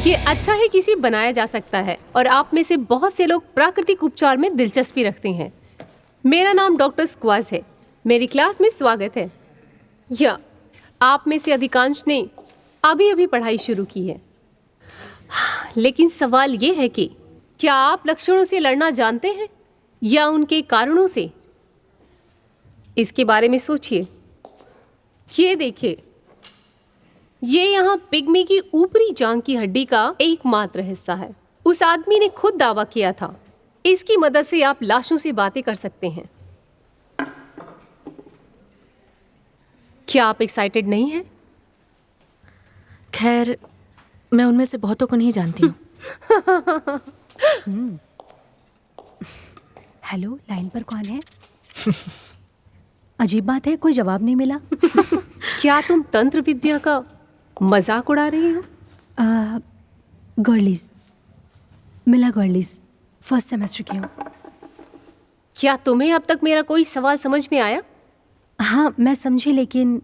ये अच्छा है किसी बनाया जा सकता है और आप में से बहुत से लोग प्राकृतिक उपचार में दिलचस्पी रखते हैं। मेरा नाम डॉक्टर स्क्वाज है। मेरी क्लास में स्वागत है। या आप में से अधिकांश ने अभी अभी पढ़ाई शुरू की है, लेकिन सवाल ये है कि क्या आप लक्षणों से लड़ना जानते हैं या उनके कारणों से? इसके बारे में सोचिए। ये देखिए, ये यहाँ पिग्मी की ऊपरी जांघ की हड्डी का एकमात्र हिस्सा है। उस आदमी ने खुद दावा किया था। इसकी मदद से आप लाशों से बातें कर सकते हैं। क्या आप एक्साइटेड नहीं हैं? खैर, मैं उनमें से बहुतों को नहीं जानती हूँ। हेलो, लाइन पर कौन है? अजीब बात है, कोई जवाब नहीं मिला। क्या तुम तंत्र विद्या का मजाक उड़ा रही हो? गर्लिस, मिला गर्लिस, फर्स्ट सेमेस्टर की हूँ। क्या तुम्हें अब तक मेरा कोई सवाल समझ में आया? हाँ, मैं समझी, लेकिन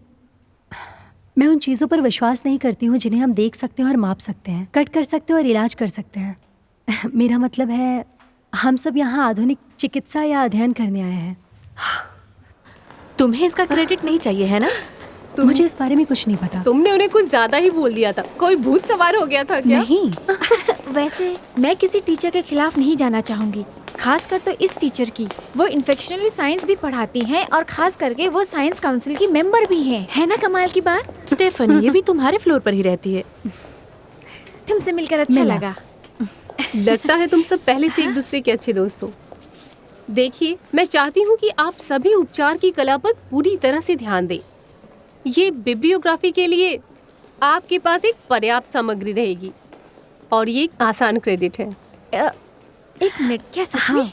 मैं उन चीज़ों पर विश्वास नहीं करती हूँ जिन्हें हम देख सकते हैं और माप सकते हैं, कट कर सकते हैं और इलाज कर सकते हैं। मेरा मतलब है, हम सब यहाँ आधुनिक चिकित्सा या अध्ययन करने आए हैं। तुम्हें इसका क्रेडिट नहीं चाहिए है ना? मुझे इस बारे में कुछ नहीं पता। तुमने उन्हें कुछ ज्यादा ही बोल दिया था। कोई भूत सवार हो गया था क्या? नहीं। वैसे मैं किसी टीचर के खिलाफ नहीं जाना चाहूंगी, खासकर तो इस टीचर की। वो इन्फेक्शनल साइंस भी पढ़ाती हैं और खास करके वो साइंस काउंसिल की मेंबर भी हैं। है ना कमाल की बात? स्टेफनी, ये भी तुम्हारे फ्लोर पर ही रहती है। तुमसे मिलकर अच्छा लगा। लगता है तुम सब पहले से एक दूसरे के अच्छे दोस्त हो। देखिए, मैं चाहती हूँ कि आप सभी उपचार की कला पर पूरी तरह से ध्यान दें। ये बिब्लियोग्राफी के लिए आपके पास एक पर्याप्त सामग्री रहेगी और ये एक आसान क्रेडिट है। एक मिनट, क्या सच में?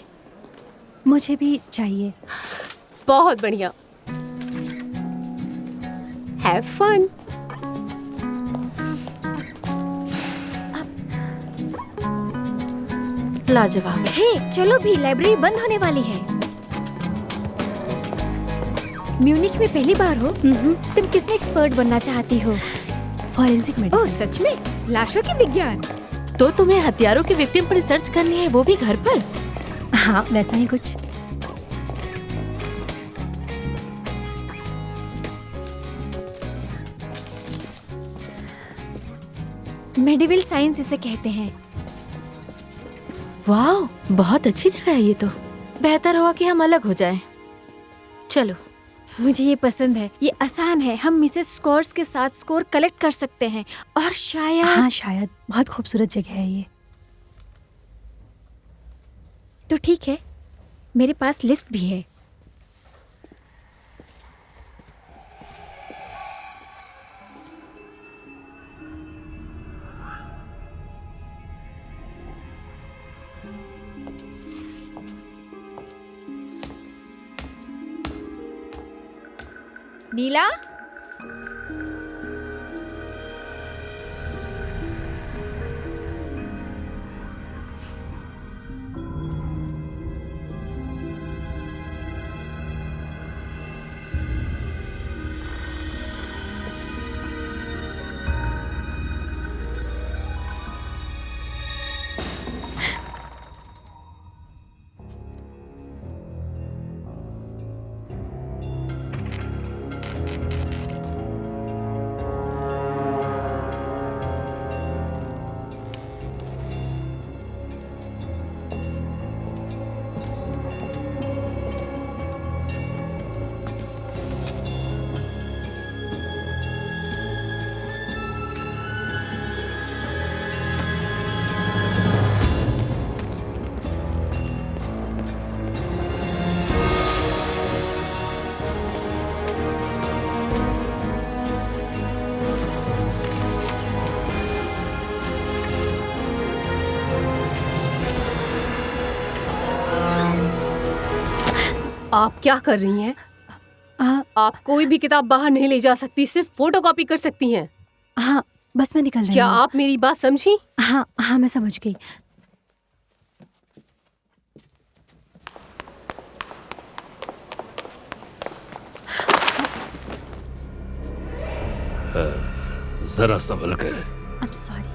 मुझे भी चाहिए। बहुत बढ़िया। Have fun. लाजवाब। हे, चलो भी, लाइब्रेरी बंद होने वाली है। म्यूनिख में पहली बार हो? तुम किसमें एक्सपर्ट बनना चाहती हो? Forensic medicine. ओह सच में? लाशों के विज्ञान? तो तुम्हें हथियारों के विक्टिम पर रिसर्च करनी है, वो भी घर पर? हाँ, वैसा ही कुछ। मेडिवल साइंस इसे कहते हैं। वाह, बहुत अच्छी जगह है ये तो। बेहतर हुआ कि हम अलग हो जाएं। चलो। मुझे ये पसंद है, ये आसान है। हम मिसेस स्कोर्स के साथ स्कोर कलेक्ट कर सकते हैं और शायद। हाँ, शायद। बहुत खूबसूरत जगह है ये। तो ठीक है, मेरे पास लिस्ट भी है। नीला, आप क्या कर रही हैं? आप कोई भी किताब बाहर नहीं ले जा सकती, सिर्फ फोटोकॉपी कर सकती हैं। हाँ, बस मैं निकल रही हूँ। क्या आप मेरी बात समझी? हाँ हाँ, मैं समझ गई। जरा संभल के। I'm sorry.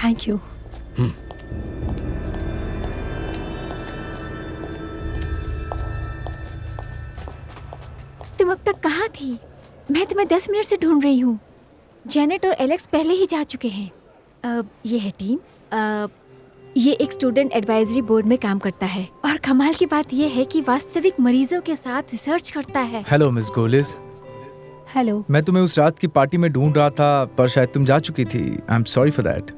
Thank you. तुम अब तक कहाँ थी? मैं तुम्हें 10 मिनट से ढूंढ रही हूँ। जेनेट और एलेक्स पहले ही जा चुके हैं। ये है टीम। ये एक स्टूडेंट एडवाइजरी बोर्ड में काम करता है और कमाल की बात ये है कि वास्तविक मरीजों के साथ रिसर्च करता है। Hello miss Golis. हेलो। मैं तुम्हें उस रात की पार्टी में ढूंढ रहा था पर शायद तुम जा चुकी थी। I am sorry for that.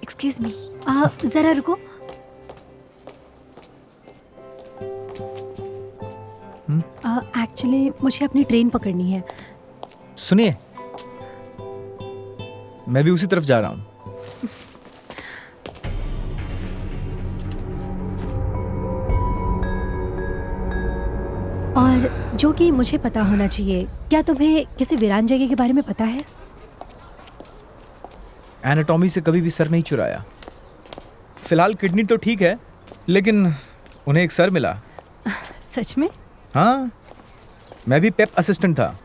Excuse me. जरा रुको। एक्चुअली मुझे अपनी ट्रेन पकड़नी है। सुनिए, मैं भी उसी तरफ जा रहा हूँ। और जो कि मुझे पता होना चाहिए, क्या तुम्हें किसी वीरान जगह के बारे में पता है? एनाटॉमी से कभी भी सर नहीं चुराया। फिलहाल किडनी तो ठीक है, लेकिन उन्हें एक सर मिला। सच में? हाँ, मैं भी पेप असिस्टेंट था।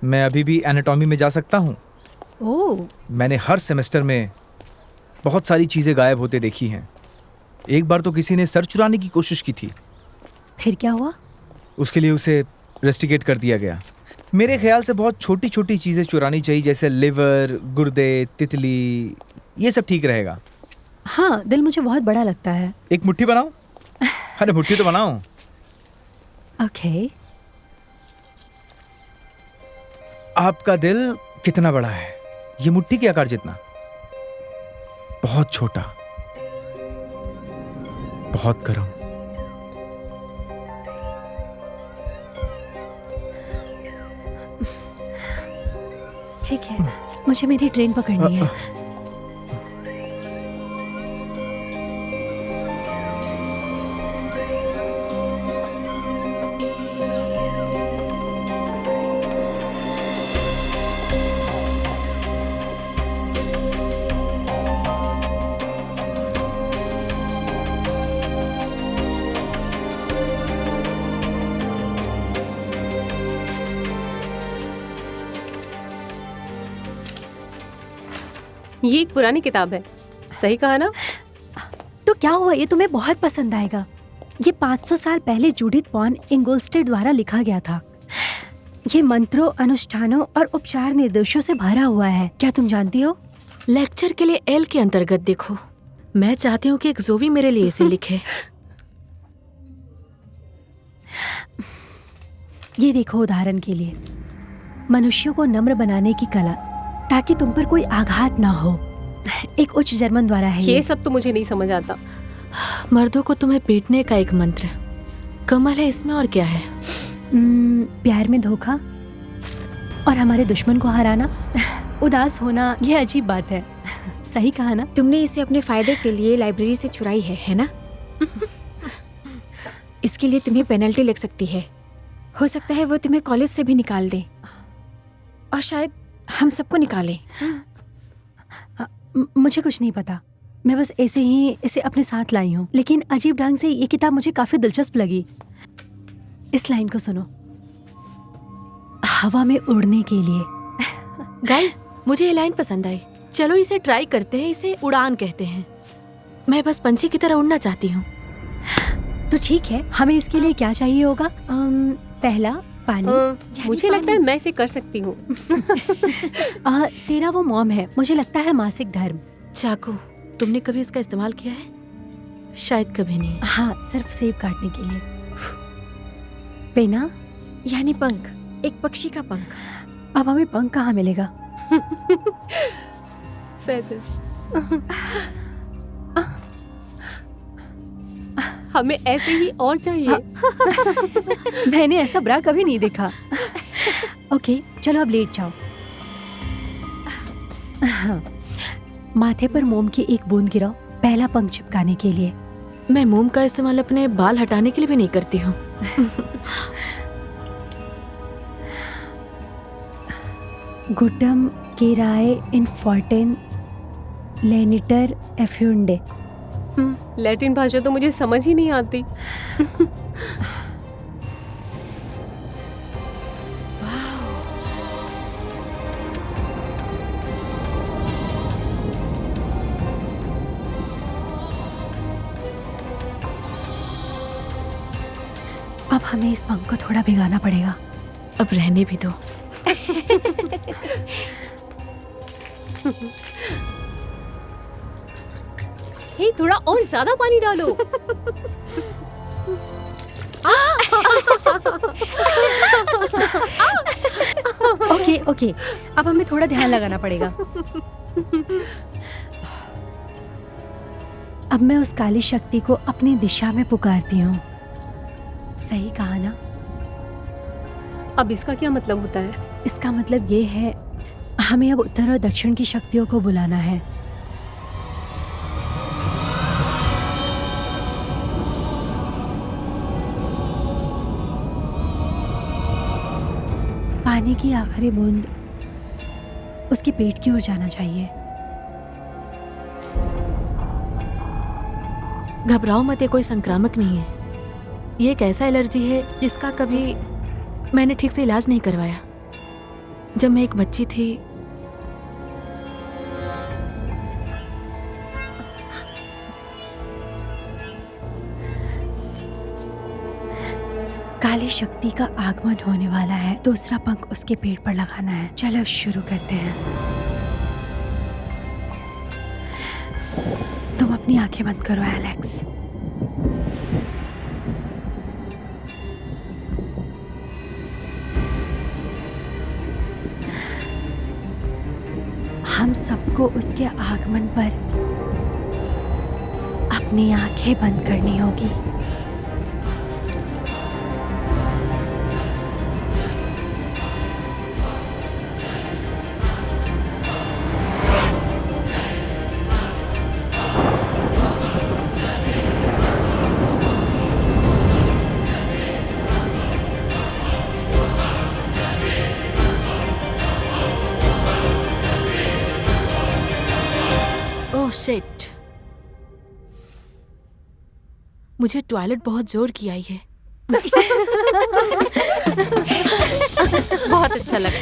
मैं अभी भी एनाटॉमी में जा सकता हूँ। ओह। मैंने हर सेमेस्टर में बहुत सारी चीज़ें गायब होते देखी हैं। एक बार तो किसी ने सर चुराने की कोशिश की थी। फिर क्या हुआ? उसके लिए उसे रेस्टिकेट कर दिया गया। मेरे ख्याल से बहुत छोटी छोटी चीज़ें चुरानी चाहिए, जैसे लिवर, गुर्दे, तितली, ये सब ठीक रहेगा। हाँ, दिल मुझे बहुत बड़ा लगता है। एक मुट्ठी बनाओ। अरे मुट्ठी तो बनाओ। ओके। आपका दिल कितना बड़ा है? ये मुट्ठी के आकार जितना? बहुत छोटा, बहुत गर्म। ठीक है, मुझे मेरी ट्रेन पकड़नी है। ये एक पुरानी किताब है, सही कहा ना? तो क्या हुआ, ये तुम्हें बहुत पसंद आएगा। ये 500 साल पहले जूडिथ वॉन इंगोल्स्टेड द्वारा लिखा गया था। ये मंत्रों, अनुष्ठानों और उपचार निर्देशों से भरा हुआ है। क्या तुम जानती हो? लेक्चर के लिए एल के अंतर्गत देखो। मैं चाहती हूँ कि एक जोवी मेरे लिए इसे लिखे। ये देखो, उदाहरण के लिए, मनुष्यों को नम्र बनाने की कला, ताकि तुम पर कोई आघात ना हो। एक उच्च जर्मन द्वारा है ये सब तो मुझे नहीं समझ आता। मर्दों को तुम्हें पीटने का एक मंत्र। कमल है इसमें, और क्या है? प्यार में धोखा और हमारे दुश्मन को हराना। उदास होना, ये अजीब बात है। सही कहा ना? तुमने इसे अपने फायदे के लिए लाइब्रेरी से चुराई है ना? इसके लिए तुम्हें पेनल्टी लग सकती है। हो सकता है वो तुम्हें कॉलेज से भी निकाल दें, और शायद हम सबको निकालें। मुझे कुछ नहीं पता, मैं बस ऐसे ही इसे अपने साथ लाई हूँ। लेकिन अजीब ढंग से ये किताब मुझे काफी दिलचस्प लगी। इस लाइन को सुनो, हवा में उड़ने के लिए। गाइस, मुझे ये लाइन पसंद आई। चलो इसे ट्राई करते हैं। इसे उड़ान कहते हैं। मैं बस पंछी की तरह उड़ना चाहती हूँ। तो ठीक है, हमें इसके लिए क्या चाहिए होगा? पहला, पानी। मुझे लगता है मैं इसे कर सकती हूँ। सेरा वो मॉम है, मुझे लगता है मासिक धर्म। चाकू, तुमने कभी इसका इस्तेमाल किया है? शायद कभी नहीं। हाँ, सिर्फ सेब काटने के लिए। पेना यानी पंख, एक पक्षी का पंख। अब हमें पंख कहाँ मिलेगा? फेदर। हमें ऐसे ही और चाहिए। मैंने ऐसा ब्रा कभी नहीं देखा। ओके, चलो अब लेट जाओ। माथे पर मोम की एक बूंद गिराओ, पहला पंख चिपकाने के लिए। मैं मोम का इस्तेमाल अपने बाल हटाने के लिए भी नहीं करती हूँ। गुड्डम केराए इन फॉर्टेन लेनिटर एफ्यूंडे। लैटिन भाषा तो मुझे समझ ही नहीं आती। अब हमें इस पंख को थोड़ा भिगाना पड़ेगा। अब रहने भी दो। हे, थोड़ा और ज्यादा पानी डालो। ओके ओके, अब हमें थोड़ा ध्यान लगाना पड़ेगा। अब मैं उस काली शक्ति को अपनी दिशा में पुकारती हूँ। सही कहा ना? अब इसका क्या मतलब होता है? इसका मतलब ये है, हमें अब उत्तर और दक्षिण की शक्तियों को बुलाना है। पानी की आखिरी बूंद उसके पेट की ओर जाना चाहिए। घबराओ मत, ये कोई संक्रामक नहीं है। ये एक ऐसा एलर्जी है जिसका कभी मैंने ठीक से इलाज नहीं करवाया। जब मैं एक बच्ची थी, काली शक्ति का आगमन होने वाला है। दूसरा पंख उसके पेट पर लगाना है। चलो शुरू करते हैं। तुम अपनी आंखें बंद करो एलेक्स। हम सबको उसके आगमन पर अपनी आंखें बंद करनी होगी। ओह शिट, मुझे टॉयलेट बहुत जोर की आई है। बहुत अच्छा लगा।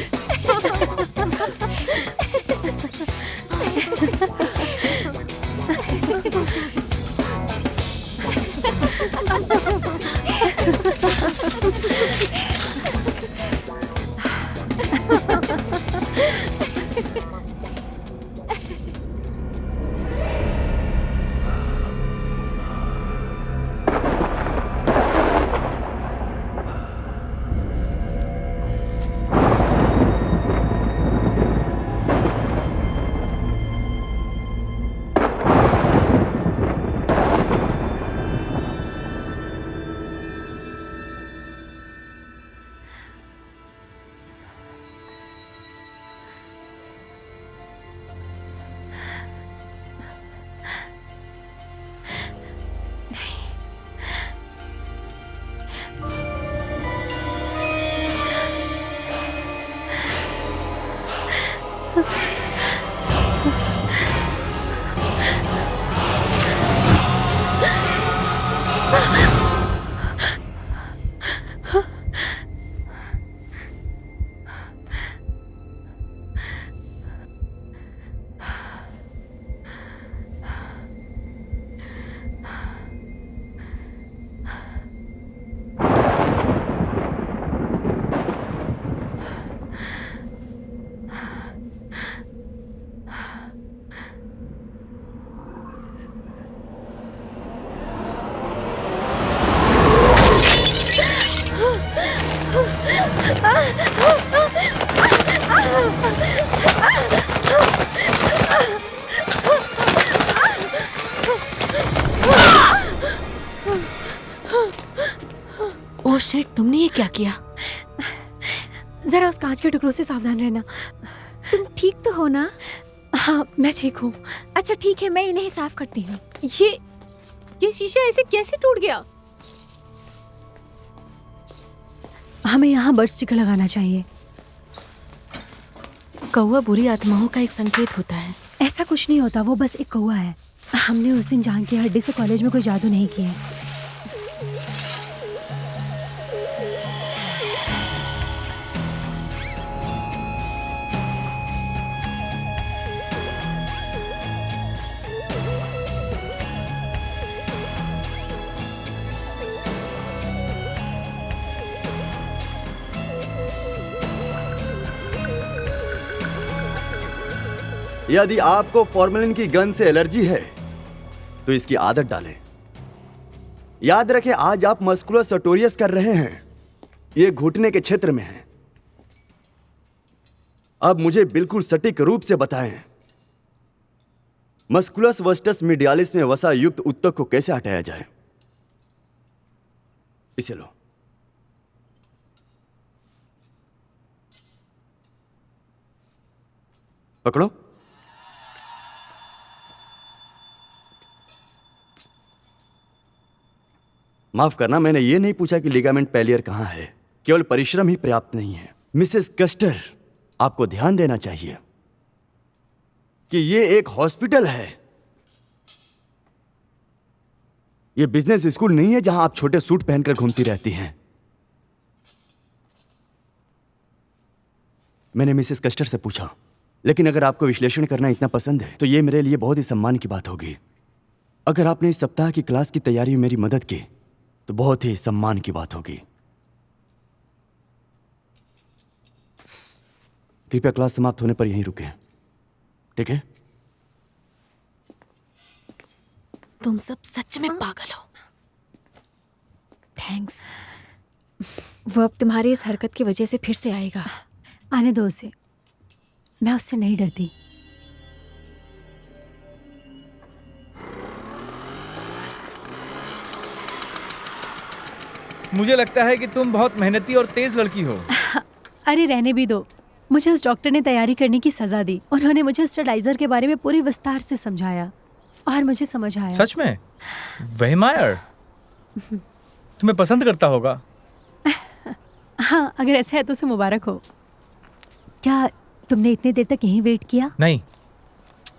ओह शिट, तुमने ये क्या किया? जरा उस कांच के टुकड़ों से सावधान रहना। तुम ठीक तो हो ना? हाँ, मैं ठीक हूँ। अच्छा ठीक है, मैं इन्हें साफ करती हूँ। ये शीशा ऐसे कैसे टूट गया? हमें यहाँ बर्ड स्टिकर लगाना चाहिए। कौवा बुरी आत्माओं का एक संकेत होता है। ऐसा कुछ नहीं होता, वो बस एक कौवा है। हमने उस दिन जान की हड्डी से कॉलेज में कोई जादू नहीं किया है। यदि आपको फॉर्मेलिन की गंध से एलर्जी है तो इसकी आदत डालें। याद रखें, आज आप मस्कुलर सर्टोरियस कर रहे हैं, ये घुटने के क्षेत्र में है। अब मुझे बिल्कुल सटीक रूप से बताएं, मस्कुलस वस्टस मीडियालिस में वसा युक्त उत्तक को कैसे हटाया जाए। इसे लो। पकड़ो। माफ करना, मैंने ये नहीं पूछा कि लिगामेंट पैलियर कहां है, केवल परिश्रम ही पर्याप्त नहीं है। मिसेस कस्टर, आपको ध्यान देना चाहिए कि ये एक हॉस्पिटल है, ये बिजनेस स्कूल नहीं है जहां आप छोटे सूट पहनकर घूमती रहती हैं। मैंने मिसेस कस्टर से पूछा, लेकिन अगर आपको विश्लेषण करना इतना पसंद है तो ये मेरे लिए बहुत ही सम्मान की बात होगी। अगर आपने इस सप्ताह की क्लास की तैयारी में मेरी मदद की तो बहुत ही सम्मान की बात होगी। कृपया क्लास समाप्त होने पर यहीं रुकें, ठीक है? तुम सब सच में पागल हो। थैंक्स। वो अब तुम्हारी इस हरकत की वजह से फिर से आएगा। आने दो उसे, मैं उससे नहीं डरती। मुझे लगता है कि तुम बहुत मेहनती और तेज लड़की हो। अरे रहने भी दो, मुझे उस डॉक्टर ने तैयारी करने की सजा दी। उन्होंने मुझे स्टरलाइजर के बारे में पूरी विस्तार से समझाया और मुझे समझ आया। सच में? वेहमायर तुम्हें पसंद करता होगा। हाँ, अगर ऐसा है तो उसे मुबारक हो। क्या तुमने इतनी देर तक यहीं वेट किया? नहीं,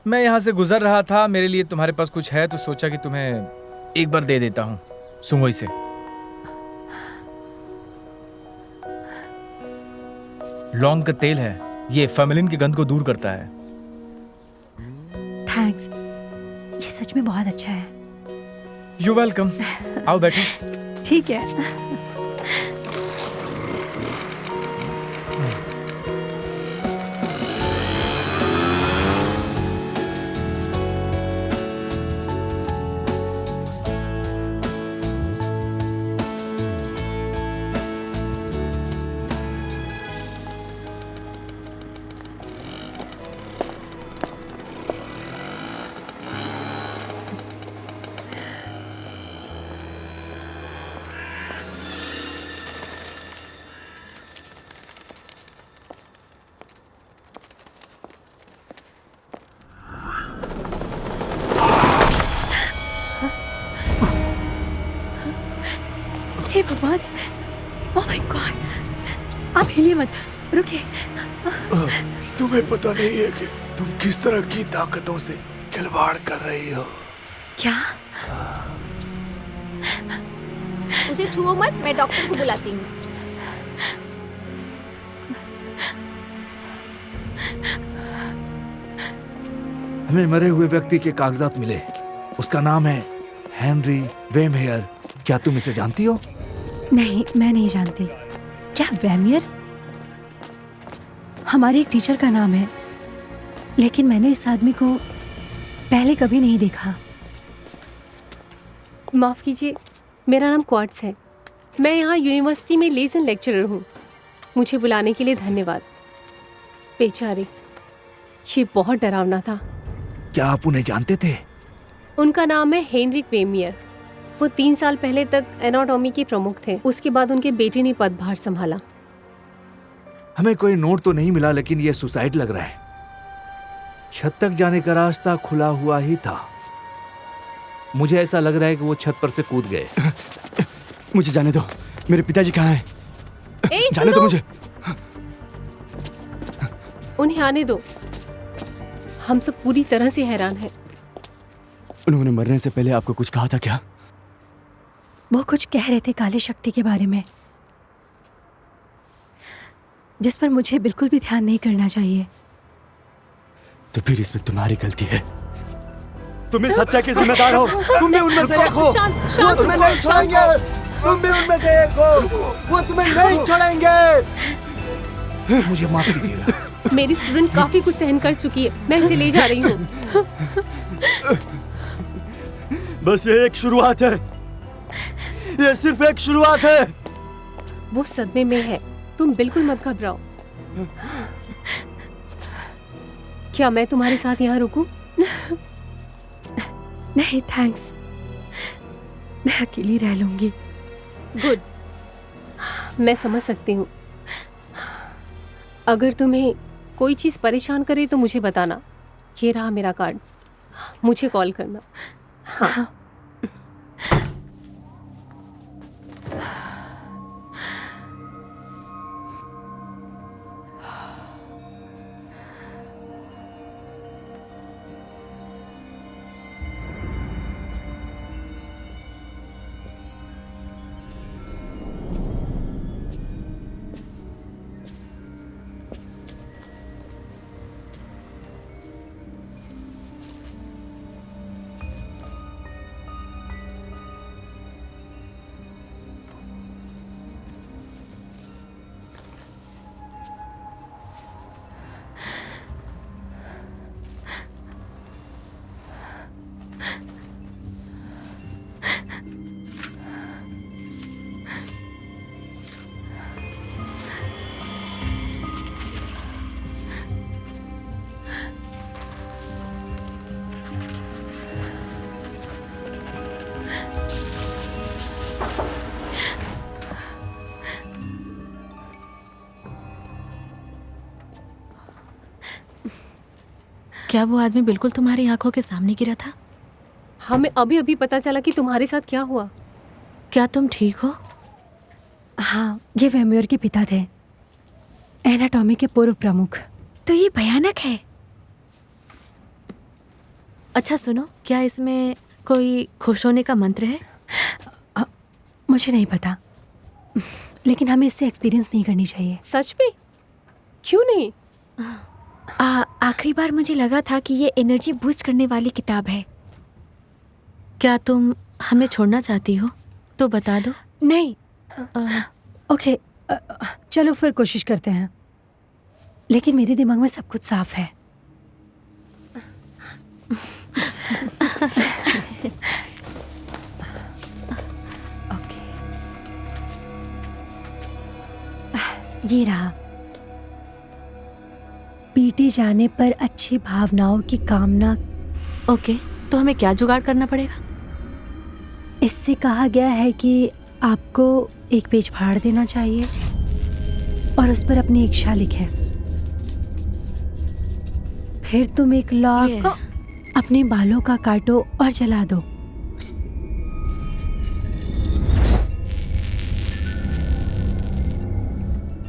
मैं यहाँ से गुजर रहा था, मेरे लिए तुम्हारे पास कुछ है तो सोचा कि तुम्हें एक बार दे देता हूँ, सुंगोई से। लौंग का तेल है, ये फॉर्मेलिन की गंध को दूर करता है। थैंक्स, ये सच में बहुत अच्छा है। You welcome. आओ बैठो। ठीक है। हे भगवान, ओह माय गॉड, आप हिलिए मत, रुकिए। तुम्हें पता नहीं है कि तुम किस तरह की ताकतों से खिलवाड़ कर रही हो? क्या? उसे छुओ मत, मैं डॉक्टर को बुलाती हूँ। हमें मरे हुए व्यक्ति के कागजात मिले। उसका नाम है हेनरी वेमहेयर। क्या तुम इसे जानती हो? नहीं, मैं नहीं जानती। क्या वेमियर? हमारे एक टीचर का नाम है, लेकिन मैंने इस आदमी को पहले कभी नहीं देखा। माफ़ कीजिए, मेरा नाम क्वार्ट्स है। मैं यहाँ यूनिवर्सिटी में लेसन लेक्चरर हूँ। मुझे बुलाने के लिए धन्यवाद। बेचारे, ये बहुत डरावना था। क्या आप उन्हें जानते थे? उनका नाम है हेनरिक वेमियर। वो 3 साल पहले तक एनाटॉमी के प्रमुख थे। उसके बाद उनके बेटे ने पदभार संभाला। हमें कोई नोट तो नहीं मिला, लेकिन यह सुसाइड लग रहा है। छत तक जाने का रास्ता खुला हुआ ही था। मुझे ऐसा लग रहा है कि वो छत पर से कूद गए। मुझे जाने दो, मेरे पिताजी कहाँ हैं? ए, जाने दो मुझे। उन्हें आने दो। हम सब पूरी तरह से हैरान हैं। उन्होंने मरने से पहले आपको कुछ कहा था क्या? वो कुछ कह रहे थे काली शक्ति के बारे में, जिस पर मुझे बिल्कुल भी ध्यान नहीं करना चाहिए। तो फिर इसमें तुम्हारी गलती है। तुम इस हत्या के जिम्मेदार हो। तुम भी उनमें से एक हो। वो तुम्हें नहीं छोड़ेंगे। तुम भी उनमें से एक हो। वो तुम्हें नहीं छोड़ेंगे। मुझे माफ कीजिएगा। मेरी स्टूडेंट काफी कुछ सहन कर चुकी है, मैं इसे ले जा रही हूँ। बस ये एक शुरुआत है, ये सिर्फ एक शुरुआत है। वो सदमे में है, तुम बिल्कुल मत घबराओ। क्या मैं तुम्हारे साथ यहाँ रुकूं? नहीं थैंक्स, मैं अकेली रह लूंगी। गुड, मैं समझ सकती हूँ। अगर तुम्हें कोई चीज़ परेशान करे तो मुझे बताना। ये रहा मेरा कार्ड, मुझे कॉल करना। हाँ। क्या वो आदमी बिल्कुल तुम्हारी आंखों के सामने गिरा था? हमें अभी अभी पता चला कि तुम्हारे साथ क्या हुआ। क्या तुम ठीक हो? हाँ, ये वेम्योर के पिता थे, एनाटॉमी के पूर्व प्रमुख। तो ये भयानक है। अच्छा सुनो, क्या इसमें कोई खुश होने का मंत्र है? मुझे नहीं पता, लेकिन हमें इससे एक्सपीरियंस नहीं करनी चाहिए। सच में? क्यों नहीं? आखिरी बार मुझे लगा था कि ये एनर्जी बूस्ट करने वाली किताब है। क्या तुम हमें छोड़ना चाहती हो तो बता दो। नहीं। ओके, चलो फिर कोशिश करते हैं, लेकिन मेरे दिमाग में सब कुछ साफ है। ओके, ये रहा। पीटे जाने पर अच्छी भावनाओं की कामना। ओके, तो हमें क्या जुगाड़ करना पड़ेगा? इससे कहा गया है कि आपको एक पेज फाड़ देना चाहिए और उस पर अपनी इच्छा लिखें। फिर तुम एक लॉक अपने बालों का काटो और जला दो।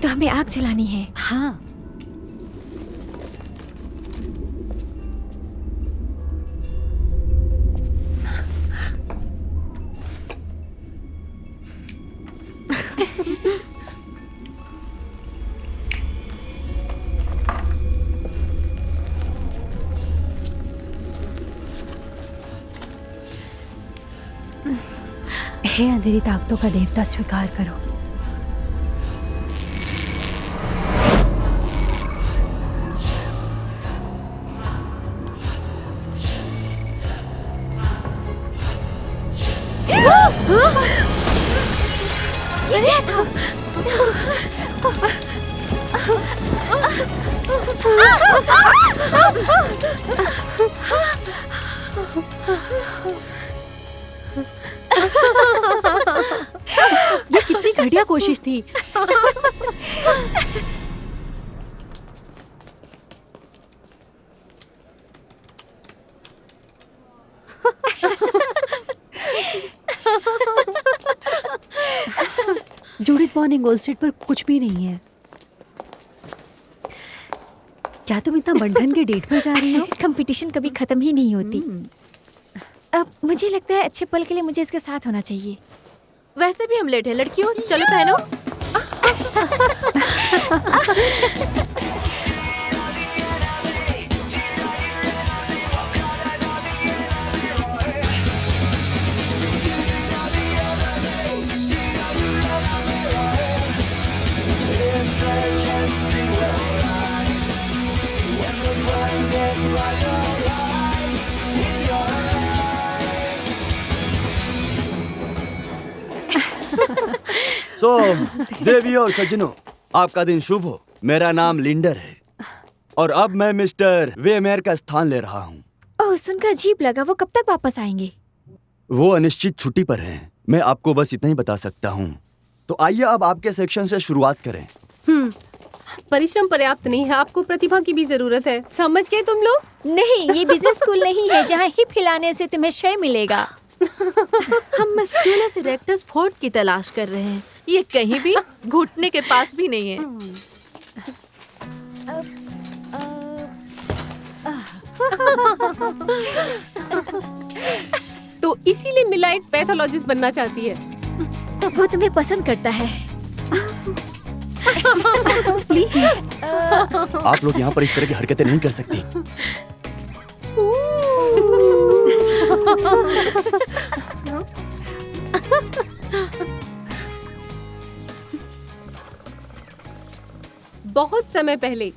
तो हमें आग जलानी है। हाँ, हे अंधेरी ताकतों का देवता, स्वीकार करो। ये क्या था? ये कितनी घटिया कोशिश थी। जूडिथ मॉर्निंग गोल्डस्टेड पर कुछ भी नहीं है। क्या तुम इतना बंधन के डेट पर जा रही हो? कंपटीशन कभी खत्म ही नहीं होती। अब मुझे लगता है अच्छे पल के लिए मुझे इसके साथ होना चाहिए। वैसे भी हम लेट है लड़कियों, चलो पहनो। सो देवी और सज्जनों, आपका दिन शुभ हो। मेरा नाम लिंडर है और अब मैं मिस्टर वेमेयर का स्थान ले रहा हूँ। ओह, सुनकर अजीब लगा। वो कब तक वापस आएंगे? वो अनिश्चित छुट्टी पर हैं। मैं आपको बस इतना ही बता सकता हूँ। तो आइए अब आपके सेक्शन से शुरुआत करें। परिश्रम पर्याप्त नहीं है, आपको प्रतिभा की भी जरूरत है। समझ गए तुम लोग? नहीं, ये बिजनेस स्कूल नहीं है जहाँ हिप हिलाने से तुम्हें शय मिलेगा। हम मस्क्यूलस इरेक्टस फोर्ट की तलाश कर रहे हैं। ये कहीं भी घुटने के पास भी नहीं है। तो इसीलिए मिला एक पैथोलॉजिस्ट बनना चाहती है। वो तुम्हें पसंद करता है। आप लोग यहाँ पर इस तरह की हरकतें नहीं कर सकती। बहुत समय पहले,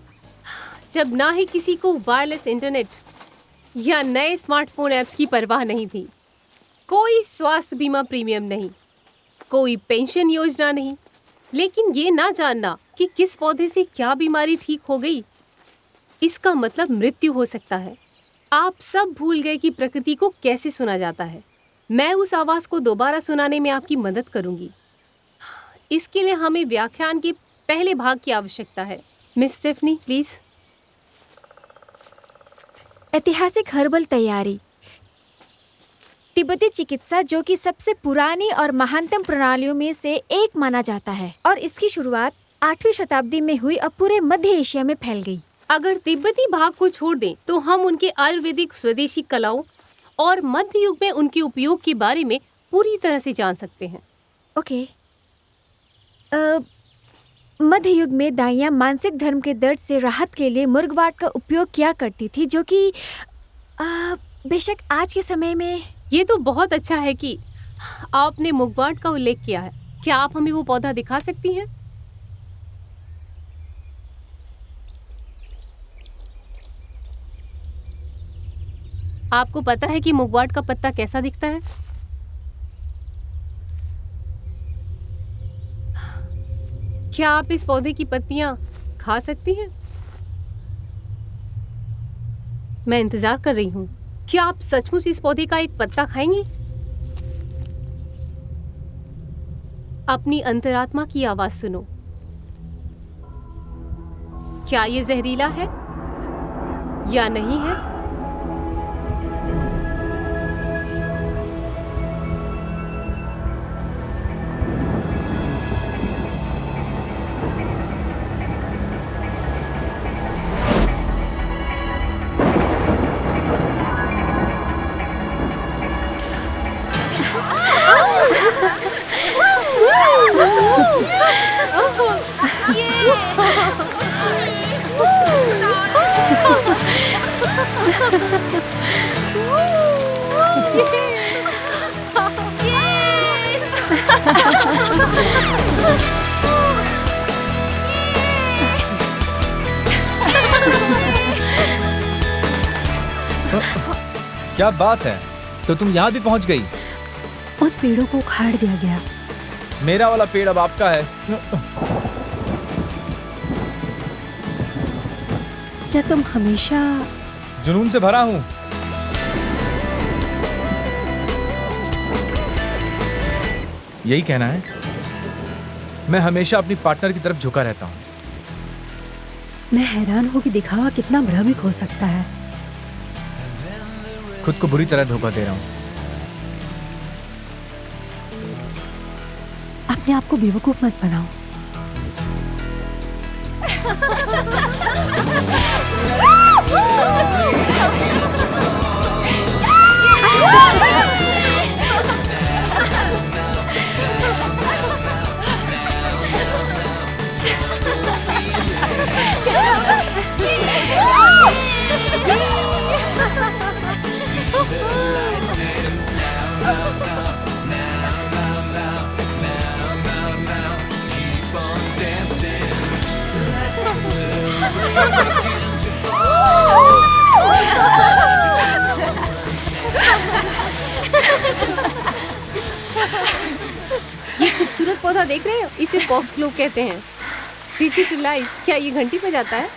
जब ना ही किसी को वायरलेस इंटरनेट या नए स्मार्टफोन ऐप्स की परवाह नहीं थी, कोई स्वास्थ्य बीमा प्रीमियम नहीं, कोई पेंशन योजना नहीं, लेकिन ये ना जानना कि किस पौधे से क्या बीमारी ठीक हो गई, इसका मतलब मृत्यु हो सकता है। आप सब भूल गए कि प्रकृति को कैसे सुना जाता है। मैं उस आवाज़ को दोबारा सुनाने में आपकी मदद करूंगी। इसके लिए हमें व्याख्यान के पहले भाग की आवश्यकता है। Miss Stephanie, please. ऐतिहासिक हर्बल तैयारी। तिब्बती चिकित्सा, जो कि सबसे पुरानी और महानतम प्रणालियों में से एक माना जाता है, और इसकी शुरुआत 8वीं शताब्दी में हुई और पूरे मध्य एशिया में फैल गई। अगर तिब्बती भाग को छोड़ दें तो हम उनके आयुर्वेदिक स्वदेशी कलाओं और मध्य युग में उनके उपयोग के बारे में पूरी तरह से जान सकते हैं। ओके। मध्य युग में दाइयाँ मानसिक धर्म के दर्द से राहत के लिए मुर्गवाट का उपयोग किया करती थी, जो कि बेशक आज के समय में। ये तो बहुत अच्छा है कि आपने मुगवाट का उल्लेख किया है। क्या आप हमें वो पौधा दिखा सकती हैं? आपको पता है कि मुगवाट का पत्ता कैसा दिखता है? क्या आप इस पौधे की पत्तियां खा सकती हैं? मैं इंतजार कर रही हूँ। क्या आप सचमुच इस पौधे का एक पत्ता खाएंगी? अपनी अंतरात्मा की आवाज सुनो। क्या ये जहरीला है या नहीं है? क्या बात है, तो तुम यहाँ भी पहुँच गई। उन पेड़ों को उखाड़ दिया गया। मेरा वाला पेड़ अब आपका है। क्या तुम हमेशा जुनून से भरा हूँ। यही कहना है। मैं हमेशा अपनी पार्टनर की तरफ झुका रहता हूँ। मैं हैरान हूँ कि दिखावा कितना भ्रमिक हो सकता है। खुद को बुरी तरह धोखा दे रहा हूँ। अपने आप को बेवकूफ मत बनाओ। ये खूबसूरत पौधा देख रहे हो? इसे फॉक्स ग्लोव कहते हैं। डिजिटल लाइट्स, क्या ये घंटी बजाता है?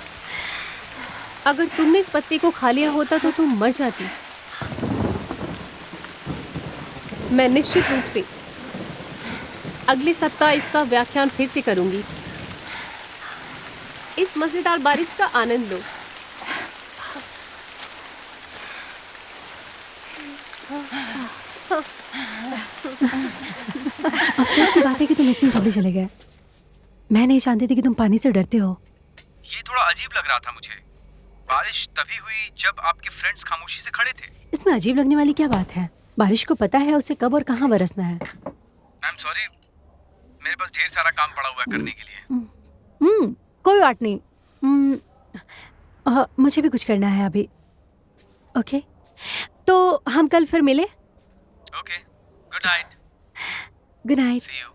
अगर तुमने इस पत्ते को खा लिया होता तो तुम मर जाती। मैं निश्चित रूप से अगले सप्ताह इसका व्याख्यान फिर से करूंगी। इस मजेदार बारिश का आनंद लो। अफसोस की बात है कि तुम इतनी जल्दी चले गए। मैं नहीं जानती थी कि तुम पानी से डरते हो। ये थोड़ा अजीब लग रहा था मुझे। बारिश तभी हुई जब आपके फ्रेंड्स खामोशी से खड़े थे। इसमें अजीब लगने वाली क्या बात है? बारिश को पता है उसे कब और कहाँ बरसना है। आई एम सॉरी, मेरे पास ढेर सारा काम पड़ा हुआ है करने के लिए। कोई बात नहीं। मुझे भी कुछ करना है अभी। ओके, तो हम कल फिर मिले। Okay, good night. Good night. See you.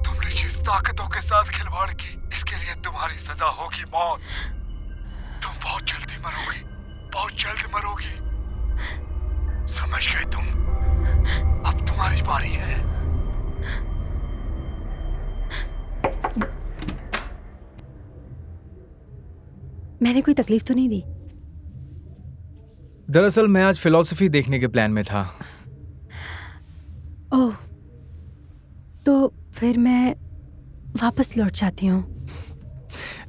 तुमने जिस ताकतों के साथ खिलवाड़ की, इसके लिए तुम्हारी सजा होगी मौत। तुम बहुत जल्दी मरोगी, बहुत जल्द मरोगी। समझ गए तुम? अब तुम्हारी बारी है। मैंने कोई तकलीफ तो नहीं दी? दरअसल मैं आज फिलॉसफी देखने के प्लान में था। ओह, तो फिर मैं वापस लौट जाती हूँ।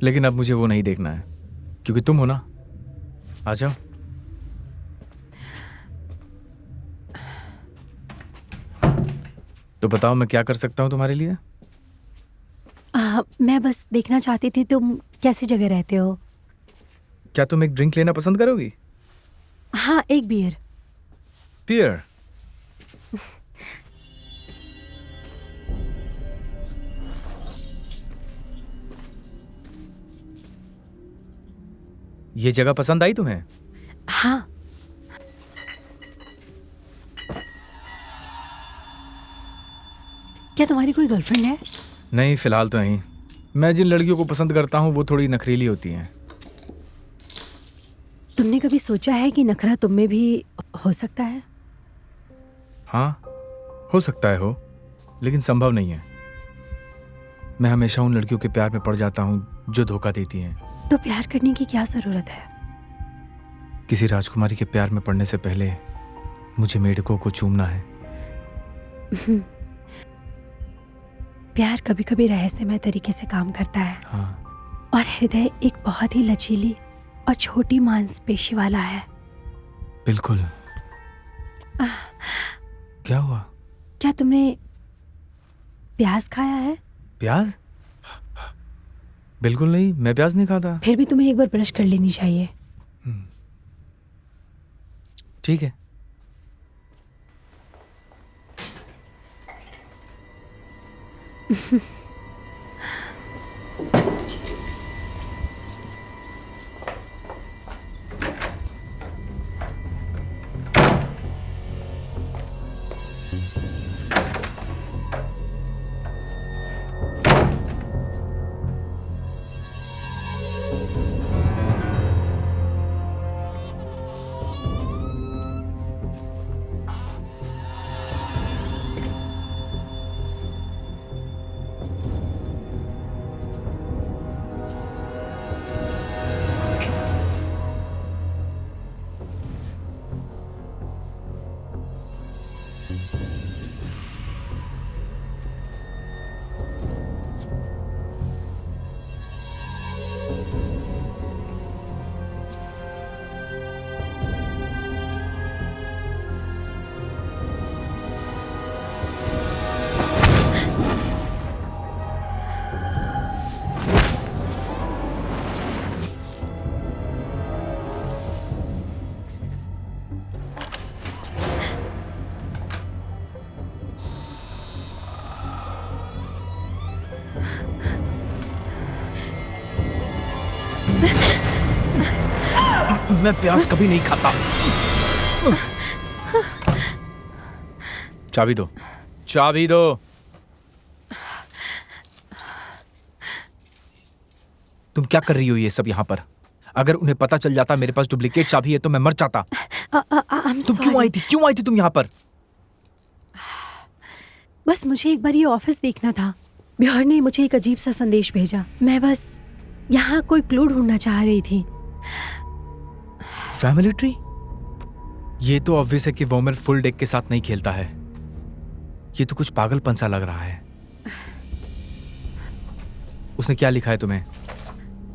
लेकिन अब मुझे वो नहीं देखना है, क्योंकि तुम हो ना। आ जाओ। तो बताओ मैं क्या कर सकता हूँ तुम्हारे लिए? मैं बस देखना चाहती थी तुम कैसी जगह रहते हो। क्या तुम एक ड्रिंक लेना पसंद करोगी? हाँ, एक बियर। बियर? ये जगह पसंद आई तुम्हें? हाँ। क्या तुम्हारी कोई गर्लफ्रेंड है? नहीं, फिलहाल तो नहीं। मैं जिन लड़कियों को पसंद करता हूँ वो थोड़ी नखरीली होती हैं। तुमने कभी सोचा है कि नखरा तुम में भी हो सकता है? हाँ, हो सकता है हो, लेकिन संभव नहीं है। मैं हमेशा उन लड़कियों के प्यार में पड़ जाता हूँ जो धोखा देती हैं। तो प्यार करने की क्या जरूरत है? किसी राजकुमारी के प्यार में पड़ने से पहले मुझे मेढकों को चूमना है। प्यार कभी कभी रहस्यमय तरीके से काम करता है। हाँ। और हृदय एक बहुत ही लचीली और छोटी मांसपेशी वाला है। बिल्कुल। क्या हुआ? क्या तुमने प्याज खाया है? प्याज? बिल्कुल नहीं, मैं प्याज नहीं खाता। फिर भी तुम्हें एक बार ब्रश कर लेनी चाहिए। ठीक है। मैं प्याज कभी नहीं खाता। चाबी दो, चाबी दो। तुम क्या कर रही हो ये सब यहाँ पर? अगर उन्हें पता चल जाता मेरे पास डुप्लीकेट चाबी है तो मैं मर जाता। तुम क्यों आई थी? क्यों आई थी तुम यहाँ पर? बस मुझे एक बार ये ऑफिस देखना था। ब्योर ने मुझे एक अजीब सा संदेश भेजा। मैं बस यहाँ कोई क्लू ढूंढना चाह रही थी। Family tree? ये तो ऑब्वियस है कि वोमर फुल डेक के साथ नहीं खेलता है। ये तो कुछ पागलपन सा लग रहा है। उसने क्या लिखा है तुम्हें?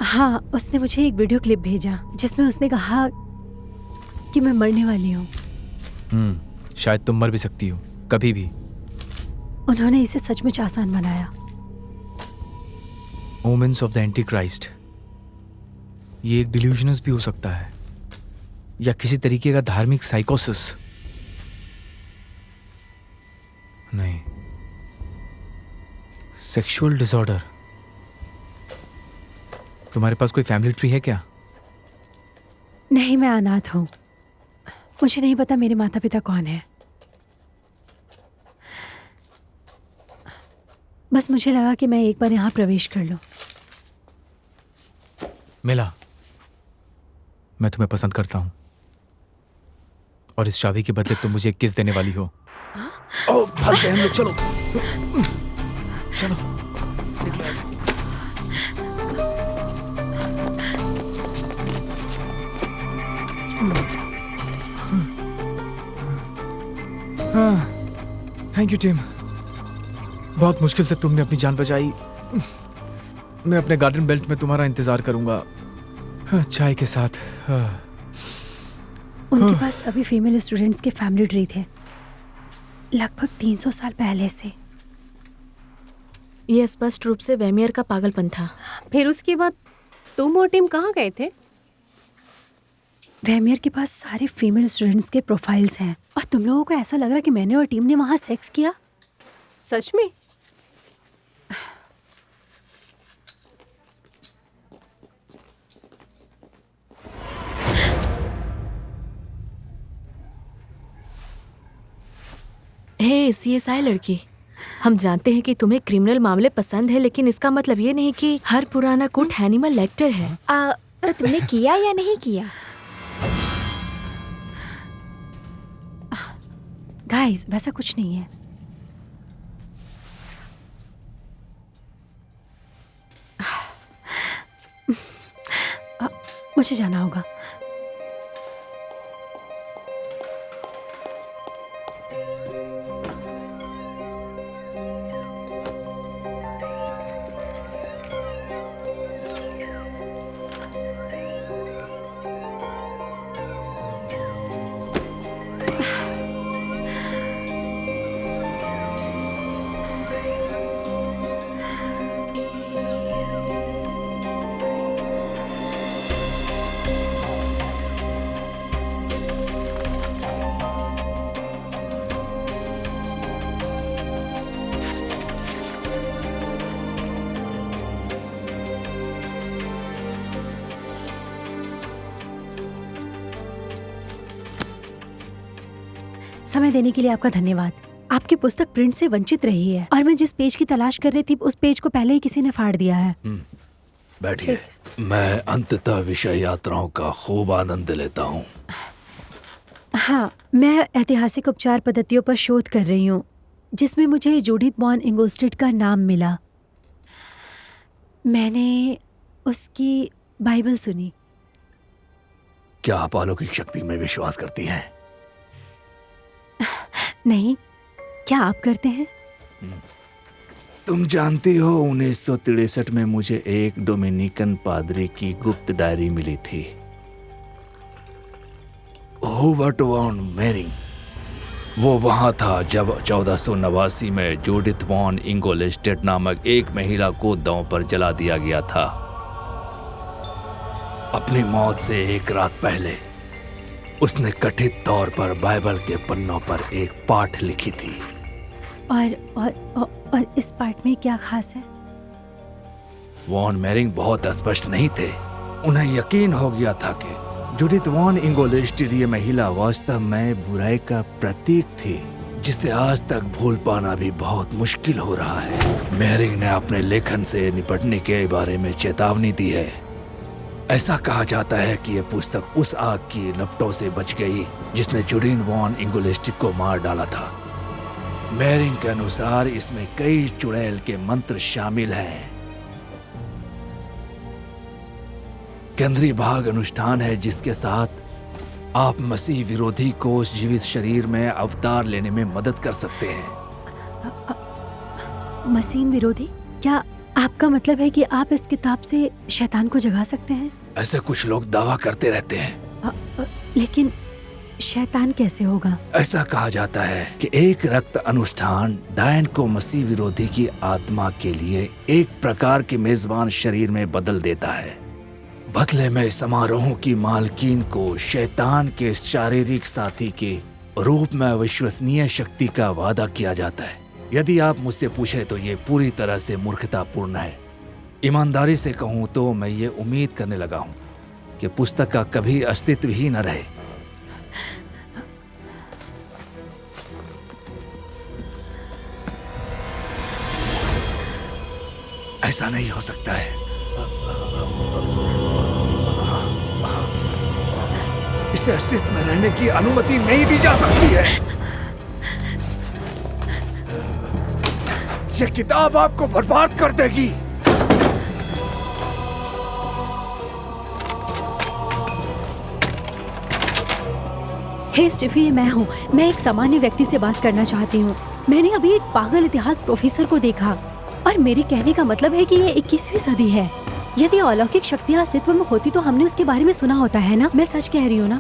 हाँ, उसने मुझे एक वीडियो क्लिप भेजा जिसमें उसने कहा कि मैं मरने वाली हूँ। शायद तुम मर भी सकती हो कभी भी। उन्होंने इसे सचमुच आसान बनाया। Women's of the anti Christ. ये एक डिल्यूजनस भी हो सकता है या किसी तरीके का धार्मिक साइकोसिस। नहीं, सेक्सुअल डिसऑर्डर। तुम्हारे पास कोई फैमिली ट्री है क्या? नहीं, मैं अनाथ हूँ। मुझे नहीं पता मेरे माता पिता कौन है। बस मुझे लगा कि मैं एक बार यहाँ प्रवेश कर लूं। मिला, मैं तुम्हें पसंद करता हूँ और इस चाबी के बदले तुम मुझे किस देने वाली हो? ओ, भाग गए हम लोग। चलो चलो, निकलो ऐसे। थैंक यू टीम, बहुत मुश्किल से तुमने अपनी जान बचाई। मैं अपने गार्डन बेल्ट में तुम्हारा इंतजार करूंगा, चाय के साथ। उनके पास सभी फीमेल स्टूडेंट्स के फैमिली ट्री थे, लगभग 300 साल पहले से। ये स्पष्ट रूप से वेमियर का पागलपन था। फिर उसके बाद तुम और टीम कहाँ गए थे? वेमियर के पास सारे फीमेल स्टूडेंट्स के प्रोफाइल्स हैं और तुम लोगों को ऐसा लग रहा है कि मैंने और टीम ने वहाँ सेक्स किया? सच में? हे CSI लड़की, हम जानते हैं कि तुम्हें क्रिमिनल मामले पसंद है, लेकिन इसका मतलब ये नहीं कि हर पुराना कुट हैनिमल लेक्टर है। तो तुमने किया या नहीं किया? गाइस, वैसा कुछ नहीं है। मुझे जाना होगा। समय देने के लिए आपका धन्यवाद। आपकी पुस्तक प्रिंट से वंचित रही है और मैं जिस पेज की तलाश कर रही थी उस पेज को पहले ही किसी ने फाड़ दिया है। बैठिए। मैं अंततः विषय यात्राओं का खूब आनंद लेता हूँ। हाँ, मैं ऐतिहासिक उपचार पद्धतियों पर शोध कर रही हूँ जिसमें मुझे जूडिथ वॉन इंगोस्टिड का नाम मिला। मैंने उसकी बाइबल सुनी। क्या आप अलौकिक शक्ति में विश्वास करती हैं? नहीं, क्या आप करते हैं? तुम जानती हो 1963 में मुझे एक डोमिनिकन पादरी की गुप्त डायरी मिली थी। हूबर्ट वॉन मेरिंग वो वहां था जब 1489 में जूडिथ वॉन इंगोलेस्टेड नामक एक महिला को दांव पर जला दिया गया था। अपनी मौत से एक रात पहले उसने कथित तौर पर बाइबल के पन्नों पर एक पाठ लिखी थी। और इस पाठ में क्या खास है? वॉन मेरिंग बहुत स्पष्ट नहीं थे। उन्हें यकीन हो गया था कि जूडिथ वॉन इंगोलेस्टेड ये महिला वास्तव में बुराई का प्रतीक थी जिसे आज तक भूल पाना भी बहुत मुश्किल हो रहा है। मेहरिंग ने अपने लेखन से निपटने के बारे में चेतावनी दी है। ऐसा कहा जाता है कि यह पुस्तक उस आग की लपटों से बच गई जिसने जुडीन वॉन इंगुलिस्टिक को मार डाला था। मेहरिंग के अनुसार इसमें कई चुड़ैल के मंत्र शामिल हैं। केंद्रीय भाग अनुष्ठान है जिसके साथ आप मसीह विरोधी को जीवित शरीर में अवतार लेने में मदद कर सकते हैं। मसीह विरोधी? क्या आपका मतलब है कि आप इस किताब से शैतान को जगा सकते हैं? ऐसे कुछ लोग दावा करते रहते हैं। लेकिन शैतान कैसे होगा? ऐसा कहा जाता है कि एक रक्त अनुष्ठान डायन को मसीह विरोधी की आत्मा के लिए एक प्रकार के मेजबान शरीर में बदल देता है। बदले में समारोहों की मालकीन को शैतान के शारीरिक साथी के रूप में विश्वसनीय शक्ति का वादा किया जाता है। यदि आप मुझसे पूछे तो ये पूरी तरह से मूर्खतापूर्ण है। ईमानदारी से कहूँ तो मैं ये उम्मीद करने लगा हूँ कि पुस्तक का कभी अस्तित्व ही न रहे। ऐसा नहीं हो सकता है। इसे अस्तित्व में रहने की अनुमति नहीं दी जा सकती है। यह किताब आपको बर्बाद कर देगी। हे स्टीफी, ये मैं हूँ। मैं एक सामान्य व्यक्ति से बात करना चाहती हूँ। मैंने अभी एक पागल इतिहास प्रोफेसर को देखा और मेरे कहने का मतलब है कि ये 21वीं सदी है। यदि अलौकिक शक्तियाँ अस्तित्व में होती तो हमने उसके बारे में सुना होता है ना। मैं सच कह रही हूँ ना?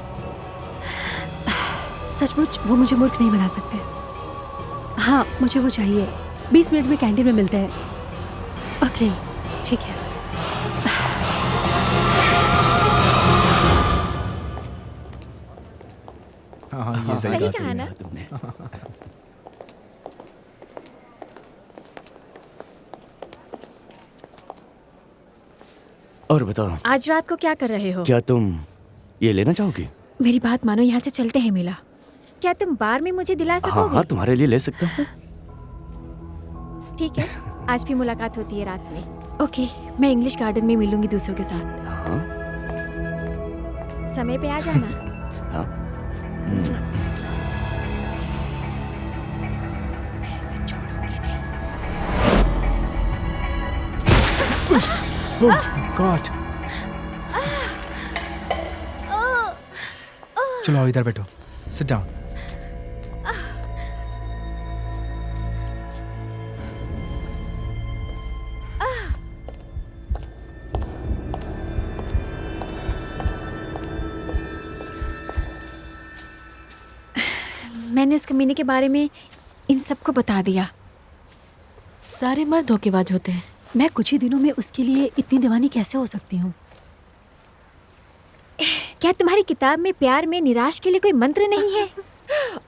सचमुच वो मुझे मूर्ख नहीं बना सकते। हाँ, मुझे वो चाहिए। 20 मिनट में कैंटीन में मिलते हैं। ओके, ठीक है। हाँ, ये सही कहा ना? तुमने। और बताओ, आज रात को क्या कर रहे हो? क्या तुम ये लेना चाहोगी? मेरी बात मानो, यहाँ से चलते हैं मिला। क्या तुम बार में मुझे दिला हाँ सकोगे? हाँ, तुम्हारे लिए ले सकता हूँ। ठीक है, आज भी मुलाकात होती है रात में। ओके, मैं इंग्लिश गार्डन में मिलूंगी दूसरों के साथ। हाँ समय पे आ जाना। हाँ। ऐसे छोड़ूंगी नहीं। गॉड, चलो आओ, इधर बैठो। Sit down. मैंने उस कमीने के बारे में इन सबको बता दिया। सारे मर्द धोखेबाज होते हैं। मैं कुछ ही दिनों में उसके लिए इतनी दीवानी कैसे हो सकती हूँ? क्या तुम्हारी किताब में प्यार में निराश के लिए कोई मंत्र नहीं है?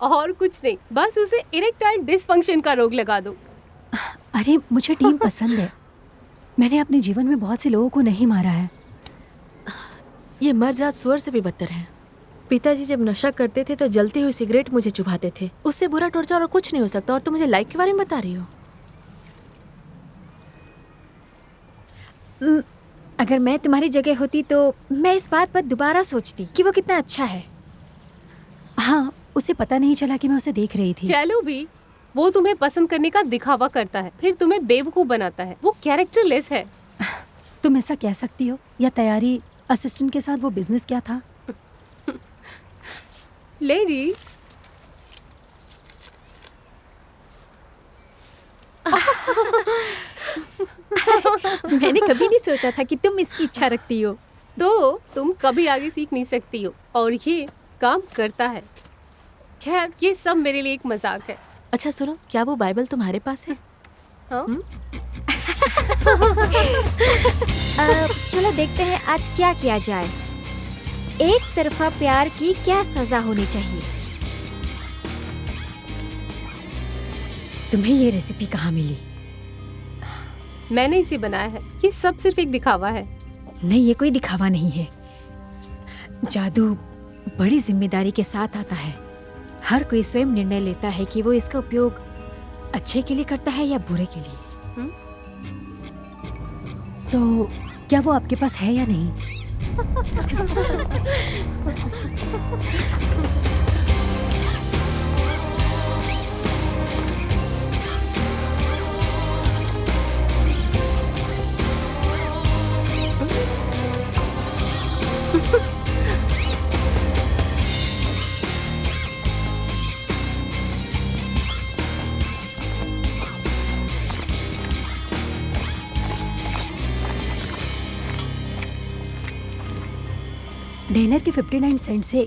और कुछ नहीं, बस उसे इरेक्टाइल डिसफंक्शन का रोग लगा दो। अरे, मुझे टीम पसंद है। मैंने अपने जीवन में बहुत से लोगों को नहीं मारा है। ये मर्जात सुअर से भी बदतर है। पिताजी जब नशा करते थे तो जलती हुई सिगरेट मुझे चुभाते थे। उससे बुरा टॉर्चर और कुछ नहीं हो सकता। और तुम मुझे लाइक के बारे में बता रही हो? अगर मैं तुम्हारी जगह होती तो मैं इस बात पर दोबारा सोचती कि वो कितना अच्छा है। हाँ, उसे पता नहीं चला कि मैं उसे देख रही थी। चलो भी, वो तुम्हें पसंद करने का दिखावा करता है, फिर तुम्हें बेवकूफ बनाता है। वो कैरेक्टरलेस है। तुम ऐसा कह सकती हो। या तैयारी असिस्टेंट के साथ वो बिजनेस क्या था? लेडीज, मैंने कभी नहीं सोचा था कि तुम इसकी इच्छा रखती हो। तो तुम कभी आगे सीख नहीं सकती हो, और ये काम करता है। खैर, ये सब मेरे लिए एक मजाक है। अच्छा सुनो, क्या वो बाइबल तुम्हारे पास है? हाँ? चलो देखते हैं आज क्या किया जाए। एक तरफा प्यार की क्या सजा होनी चाहिए? तुम्हें ये रेसिपी कहाँ मिली? मैंने इसे बनाया है। ये सब सिर्फ एक दिखावा है। नहीं, ये कोई दिखावा नहीं है। जादू बड़ी जिम्मेदारी के साथ आता है। हर कोई स्वयं निर्णय लेता है कि वो इसका उपयोग अच्छे के लिए करता है या बुरे के लिए। तो क्या वो आपके पास है या नहीं? डेनर के 59 सेंट से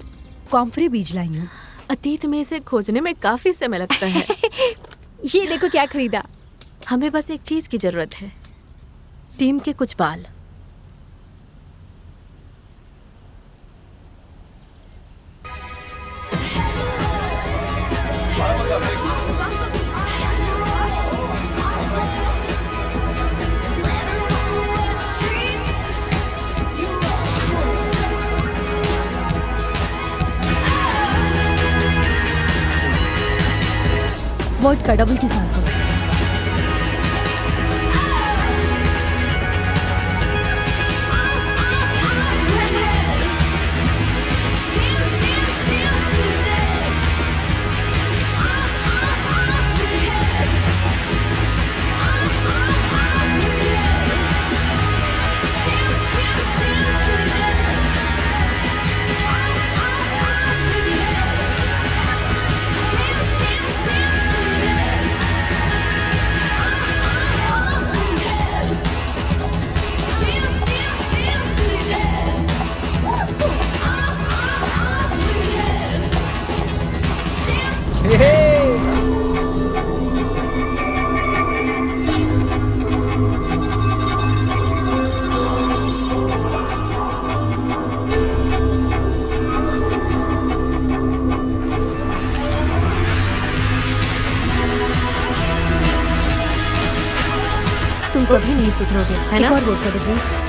कॉम्फ्रे बीज लाई हूँ। अतीत में इसे खोजने में काफी समय लगता है। ये देखो क्या खरीदा। हमें बस एक चीज की जरूरत है, टीम के कुछ बाल। वोट का डबल के साथ हो। तुम कभी नहीं सुधरोगे, है ना? एक और वोट कर दो प्लीज।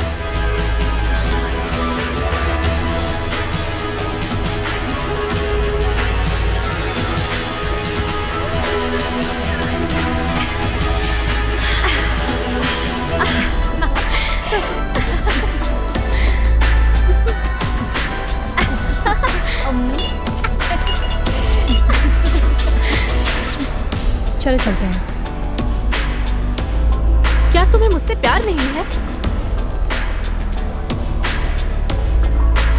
चलो चलते हैं। क्या तुम्हें मुझसे प्यार नहीं है?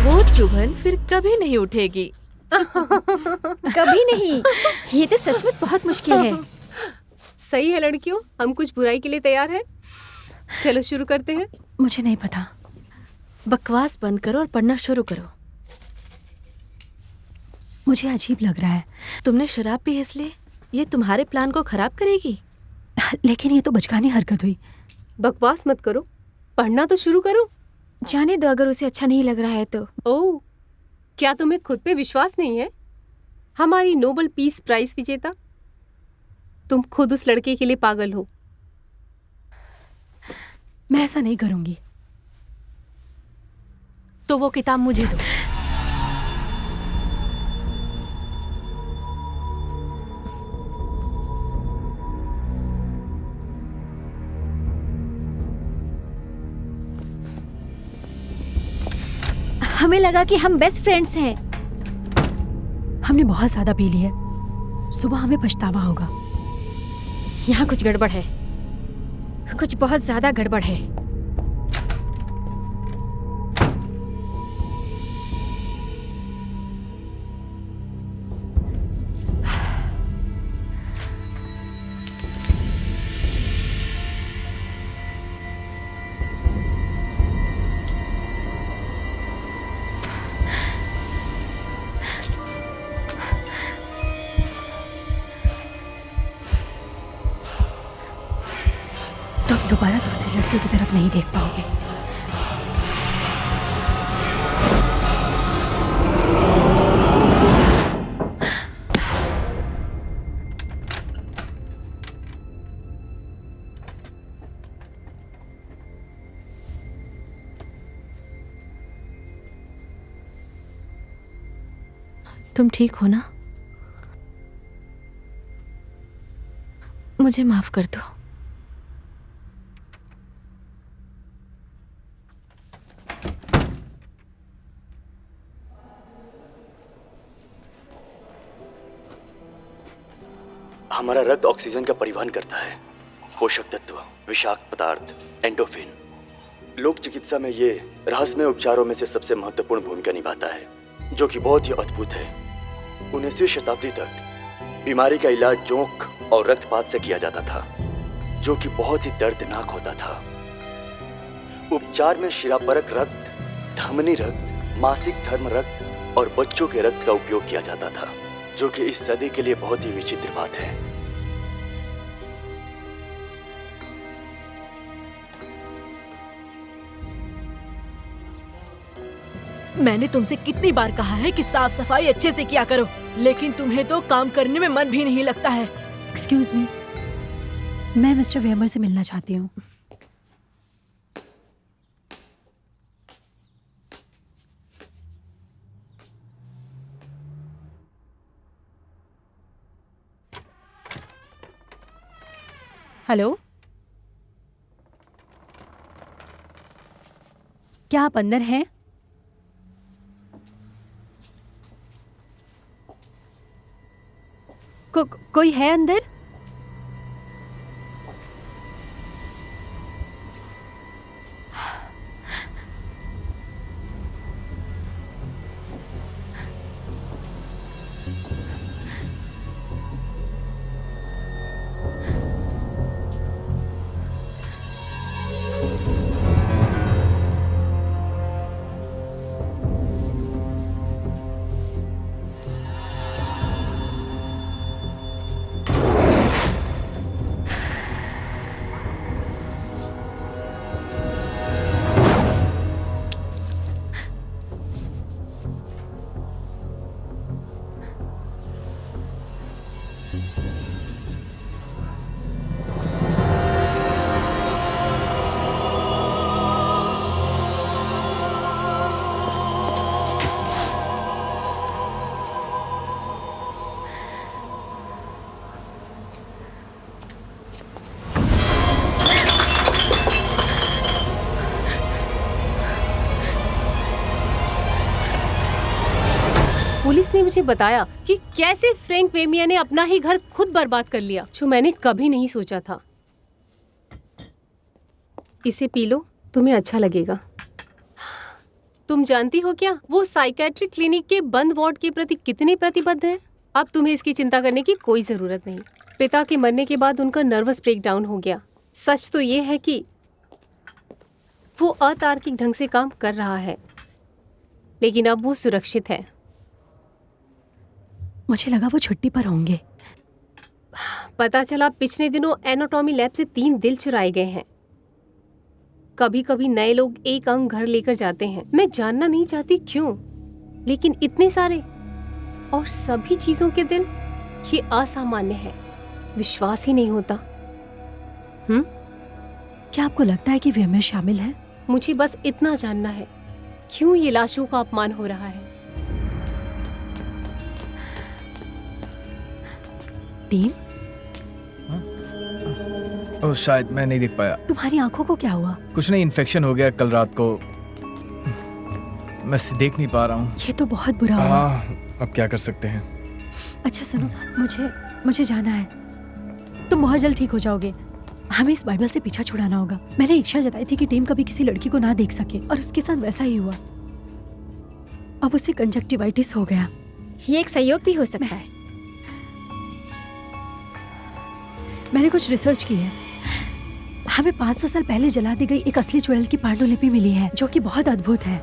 वो चुभन फिर कभी नहीं उठेगी। कभी नहीं। ये तो सचमुच बहुत मुश्किल है। सही है लड़कियों, हम कुछ बुराई के लिए तैयार हैं। चलो शुरू करते हैं। मुझे नहीं पता। बकवास बंद करो और पढ़ना शुरू करो। मुझे अजीब लग रहा है। तुमने शराब पी इसलिए ये तुम्हारे प्लान को खराब करेगी? लेकिन ये तो बचकानी हरकत हुई। बकवास मत करो, पढ़ना तो शुरू करो। जाने दो, अगर उसे अच्छा नहीं लग रहा है तो। ओह, क्या तुम्हें खुद पे विश्वास नहीं है? हमारी नोबेल पीस प्राइज विजेता, तुम खुद उस लड़के के लिए पागल हो। मैं ऐसा नहीं करूंगी। तो वो किताब मुझे दो। हमें लगा कि हम बेस्ट फ्रेंड्स हैं। हमने बहुत ज्यादा पी ली है, सुबह हमें पछतावा होगा। यहाँ कुछ गड़बड़ है, कुछ बहुत ज्यादा गड़बड़ है। तुम दोबारा दूसरी लड़कियों की तरफ नहीं देख पाओगे। तुम ठीक हो ना? मुझे माफ कर दो। हमारा रक्त ऑक्सीजन का परिवहन करता है। पोषक तत्व, विषाक्त पदार्थ, एंडोफिन। लोक चिकित्सा में ये रहस्यमय उपचारों में से सबसे महत्वपूर्ण भूमिका निभाता है, जो कि बहुत ही अद्भुत है। 19वीं शताब्दी तक बीमारी का इलाज जोंक और रक्तपात से किया जाता था, जो कि बहुत ही दर्दनाक होता था। उपचार में शिरापरक रक्त, धमनी रक्त, मासिक धर्म रक्त और बच्चों के रक्त का उपयोग किया जाता था, जो कि इस सदी के लिए बहुत ही विचित्र बात है। मैंने तुमसे कितनी बार कहा है कि साफ सफाई अच्छे से किया करो, लेकिन तुम्हें तो काम करने में मन भी नहीं लगता है। एक्सक्यूज मी, मैं मिस्टर वेमर से मिलना चाहती हूँ। हेलो, क्या आप अंदर हैं? कोई है अंदर? पुलिस ने मुझे बताया कि कैसे फ्रैंक वेमिया ने अपना ही घर खुद बर्बाद कर लिया, जो मैंने कभी नहीं सोचा था। इसे पी लो, तुम्हें अच्छा लगेगा। तुम जानती हो क्या वो साइकेट्रिक क्लिनिक के बंद वार्ड के प्रति कितने प्रतिबद्ध हैं? अब तुम्हें इसकी चिंता करने की कोई जरूरत नहीं। पिता के मरने के बाद उनका नर्वस ब्रेकडाउन हो गया। सच तो ये है कि वो अतार्किक ढंग से काम कर रहा है, लेकिन अब वो सुरक्षित है। मुझे लगा वो छुट्टी पर होंगे। पता चला पिछले दिनों एनाटॉमी लैब से 3 दिल चुराए गए हैं। कभी कभी नए लोग एक अंग घर लेकर जाते हैं। मैं जानना नहीं चाहती क्यों, लेकिन इतने सारे और सभी चीजों के दिल, ये असामान्य है। विश्वास ही नहीं होता। क्या आपको लगता है कि वेमर शामिल है? मुझे बस इतना जानना है, क्यों ये लाशों का अपमान हो रहा है? टीम, ओह, शायद मैं नहीं देख पाया। तुम्हारी आंखों को क्या हुआ? कुछ नहीं, इन्फेक्शन हो गया कल रात को। मैं देख नहीं पा रहा हूँ। ये तो बहुत बुरा हुआ। अब क्या कर सकते हैं। अच्छा सुनो, मुझे जाना है। तुम बहुत जल्द ठीक हो जाओगे। हमें इस बाइबल से पीछा छुड़ाना होगा। मैंने इच्छा जताई थी कि टीम कभी किसी लड़की को ना देख सके, और उसके साथ वैसा ही हुआ। अब उसे कंजक्टिवाइटिस हो गया। ये एक संयोग भी हो सकता है। मैंने कुछ रिसर्च की है। हमें 500 साल पहले जला दी गई एक असली ज्वेलर की पांडुलिपि मिली है, जो कि बहुत अद्भुत है।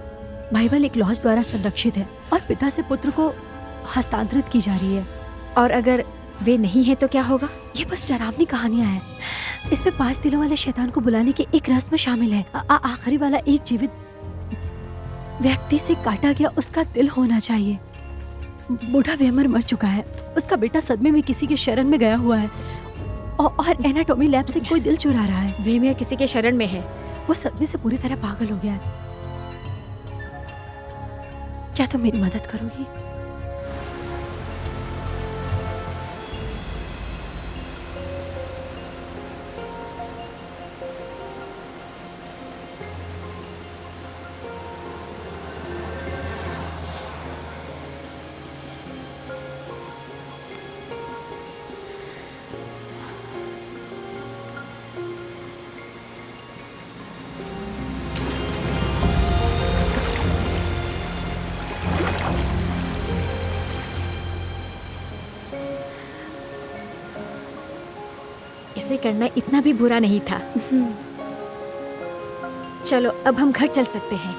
बाइबल एक लॉज द्वारा संरक्षित है और पिता से पुत्र को हस्तांतरित की जा रही है। और अगर वे नहीं है तो क्या होगा? ये बस डरावनी कहानियां हैं। इसमें 5 दिलों वाले शैतान को बुलाने की एक रस्म शामिल है। आखिरी वाला एक जीवित व्यक्ति से काटा गया उसका दिल होना चाहिए। बूढ़ा वेमर मर चुका है। उसका बेटा सदमे में किसी के शरण में गया हुआ है, और एनाटॉमी लैब से कोई दिल चुरा रहा है। वेमिया किसी के शरण में है। वो सदमे से पूरी तरह पागल हो गया है। क्या तुम मेरी मदद करोगी? करना इतना भी बुरा नहीं था। चलो अब हम घर चल सकते हैं।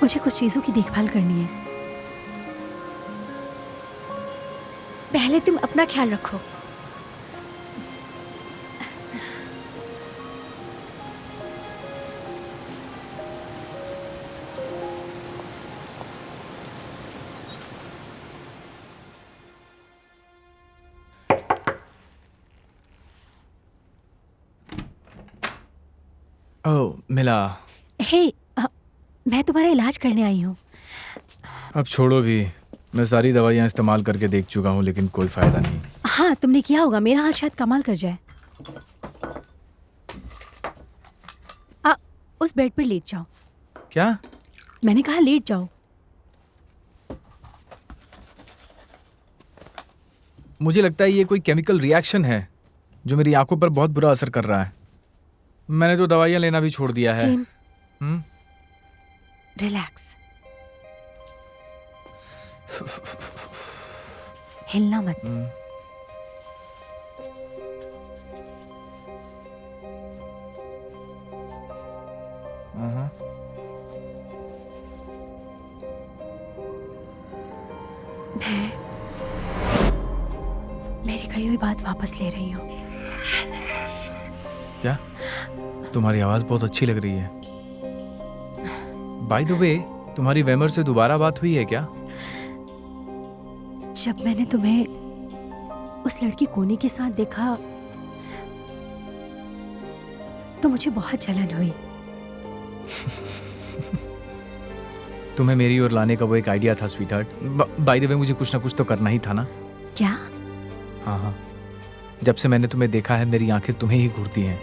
मुझे कुछ चीज़ों की देखभाल करनी है। पहले तुम अपना ख्याल रखो। ओह मिला। हे, मैं तुम्हारा इलाज करने आई हूँ। अब छोड़ो भी, मैं सारी दवाइयाँ इस्तेमाल करके देख चुका हूँ लेकिन कोई फायदा नहीं। हाँ, तुमने किया होगा। मेरा हाथ शायद कमाल कर जाए। उस बेड पर लेट जाओ। क्या? मैंने कहा लेट जाओ। मुझे लगता है ये कोई केमिकल रिएक्शन है जो मेरी आंखों पर बहुत बुरा असर कर रहा है। मैंने तो दवाइयाँ लेना भी छोड़ दिया है। टिम, रिलैक्स, हिलना मत। मैं मेरी कही हुई बात वापस ले रही हूँ। क्या? तुम्हारी आवाज बहुत अच्छी लग रही है। बाय द वे, तुम्हारी वेमर से दोबारा बात हुई है क्या? जब मैंने तुम्हें उस लड़की कोनी के साथ देखा तो मुझे बहुत जलन हुई। तुम्हें मेरी ओर लाने का वो एक आइडिया था स्वीटहार्ट। बाय द वे, मुझे कुछ ना कुछ तो करना ही था ना। क्या? हाँ, जब से मैंने तुम्हें देखा है मेरी आंखें तुम्हें ही घूरती हैं।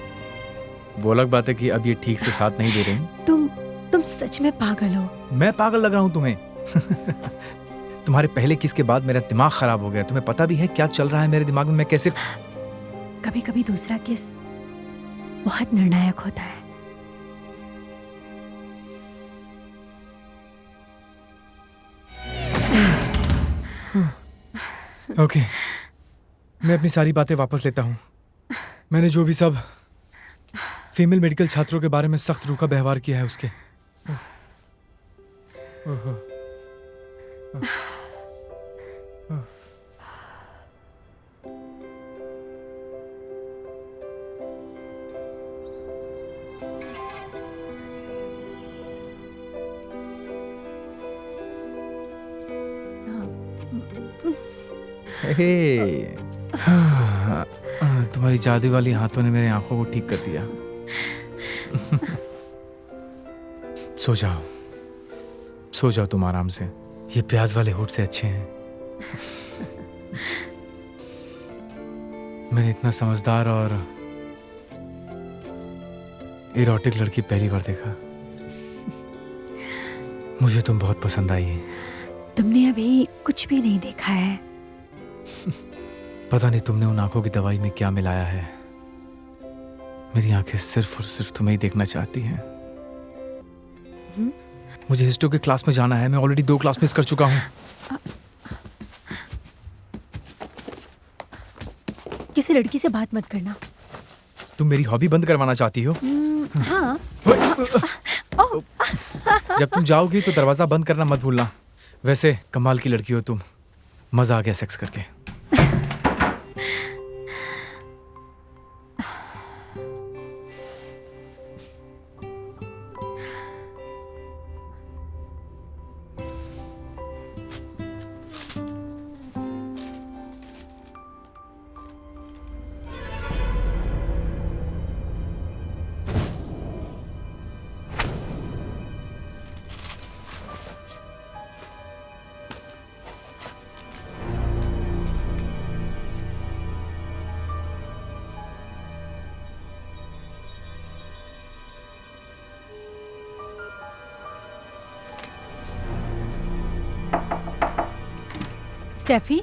वो अलग बात है कि अब ये ठीक से साथ नहीं दे रही। तुम सच में पागल हो। मैं पागल लग रहा हूं तुम्हें? तुम्हारे पहले किस के बाद मेरा दिमाग खराब हो गया। तुम्हें पता भी है क्या चल रहा है मेरे दिमाग में? मैं कैसे... कभी कभी दूसरा किस बहुत निर्णायक होता है। ओके, मैं अपनी सारी बातें वापस लेता हूँ। मैंने जो भी सब फीमेल मेडिकल छात्रों के बारे में सख्त रूखा व्यवहार किया है उसके तुम्हारी जादू वाली हाथों ने मेरे आंखों को ठीक कर दिया। सो जाओ, सो जाओ तुम आराम से। ये प्याज वाले होठ से अच्छे हैं। मैंने इतना समझदार और इरोटिक लड़की पहली बार देखा। मुझे तुम बहुत पसंद आई। तुमने अभी कुछ भी नहीं देखा है। पता नहीं तुमने उन आंखों की दवाई में क्या मिलाया है। मेरी आंखें सिर्फ और सिर्फ तुम्हें ही देखना चाहती हैं। मुझे हिस्ट्री के क्लास में जाना है। मैं ऑलरेडी 2 क्लास मिस कर चुका हूं। किसी लड़की से बात मत करना। तुम मेरी हॉबी बंद करवाना चाहती हो? हाँ। जब तुम जाओगी तो दरवाजा बंद करना मत भूलना। वैसे कमाल की लड़की हो तुम। मजा आ गया सेक्स करके। Steffi,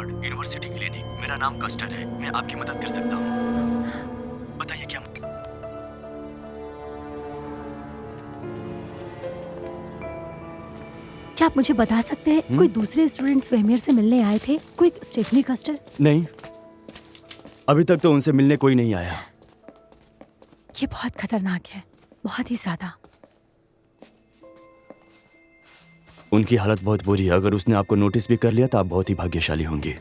ward, university clinic. मेरा नाम कस्टर है, मैं आपकी मदद कर सकता हूँ। बताइए क्या। क्या आप मुझे बता सकते हैं कोई दूसरे स्टूडेंट्स वेमियर से मिलने आए थे? कोई स्टेफनी कस्टर? नहीं, अभी तक तो उनसे मिलने कोई नहीं आया। ये बहुत खतरनाक है, बहुत ही ज्यादा। उनकी हालत बहुत बुरी है। अगर उसने आपको नोटिस भी कर लिया तो आप बहुत ही भाग्यशाली होंगे।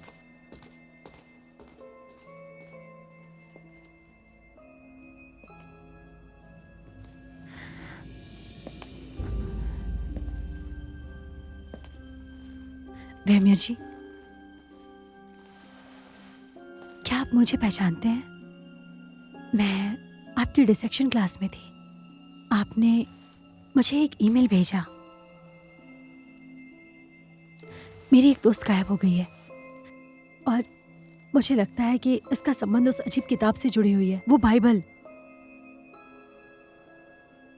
वेमियर जी, क्या आप मुझे पहचानते हैं? मैं आपकी डिसेक्शन क्लास में थी। आपने मुझे एक ईमेल भेजा। मेरी एक दोस्त गायब हो गई है और मुझे लगता है कि इसका संबंध उस अजीब किताब से जुड़ी हुई है, वो बाइबल।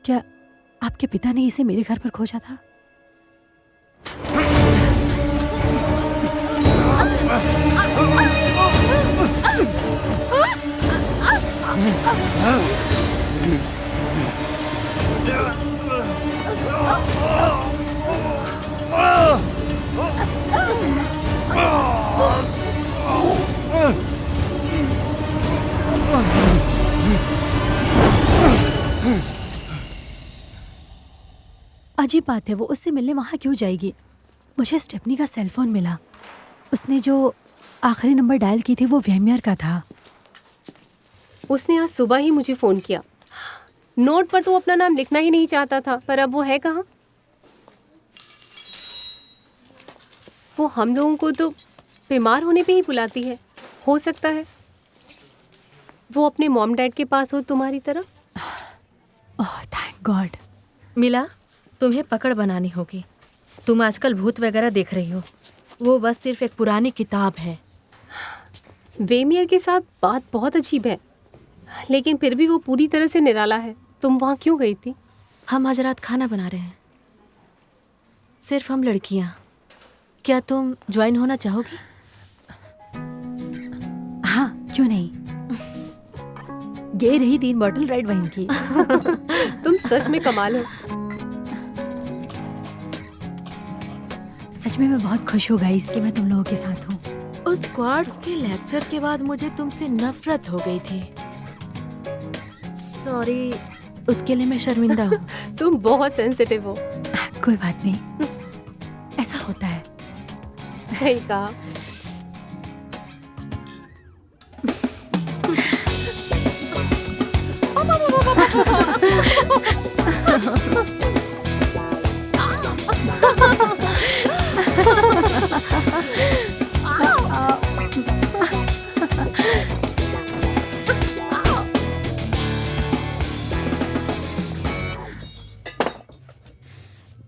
क्या आपके पिता ने इसे मेरे घर पर खोजा था? अजीब बात है, वो उससे मिलने वहां क्यों जाएगी? मुझे स्टेफनी का सेल फोन मिला। उसने जो आखिरी नंबर डायल की थी वो वेमियर का था। उसने आज सुबह ही मुझे फ़ोन किया। नोट पर तो वो अपना नाम लिखना ही नहीं चाहता था, पर अब वो है कहाँ? वो हम लोगों को तो बीमार होने पे ही बुलाती है। हो सकता है वो अपने मॉम डैड के पास हो तुम्हारी तरह। Oh thank God. मिला, तुम्हें पकड़ बनानी होगी। तुम आजकल भूत वगैरह देख रही हो, वो बस सिर्फ एक पुरानी किताब है। वेमियर के साथ बात बहुत अजीब है, लेकिन फिर भी वो पूरी तरह से निराला है। तुम वहाँ क्यों गई थी? हम आज रात खाना बना रहे हैं, सिर्फ हम लड़कियां। क्या तुम ज्वाइन होना चाहोगी? हाँ, क्यों नहीं। गे रही 3 बॉटल रेड वाइन की। तुम सच में कमाल हो। सच में मैं बहुत खुश हूँ गाइस कि मैं तुम लोगों के साथ हूँ। उस क्वार्ट्स के लेक्चर के बाद मुझे तुमसे नफरत हो गई थी। सॉरी, उसके लिए मैं शर्मिंदा हूँ। तुम बहुत सेंसिटिव हो। कोई बात नहीं, ऐसा होता है। सही कहा।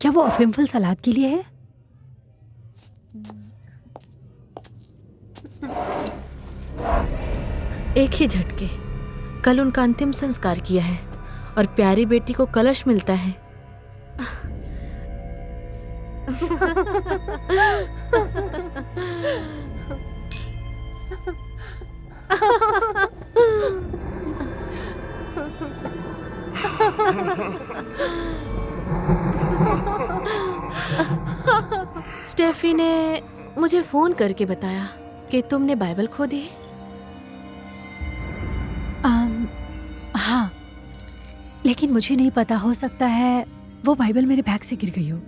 क्या वो अफीमफल सलाद के लिए है? एक ही झटके। कल उनका अंतिम संस्कार किया है और प्यारी बेटी को कलश मिलता है। स्टेफी ने मुझे फोन करके बताया कि तुमने बाइबल खो दी है। हाँ, लेकिन मुझे नहीं पता, हो सकता है वो बाइबल मेरे बैग से गिर गई हो।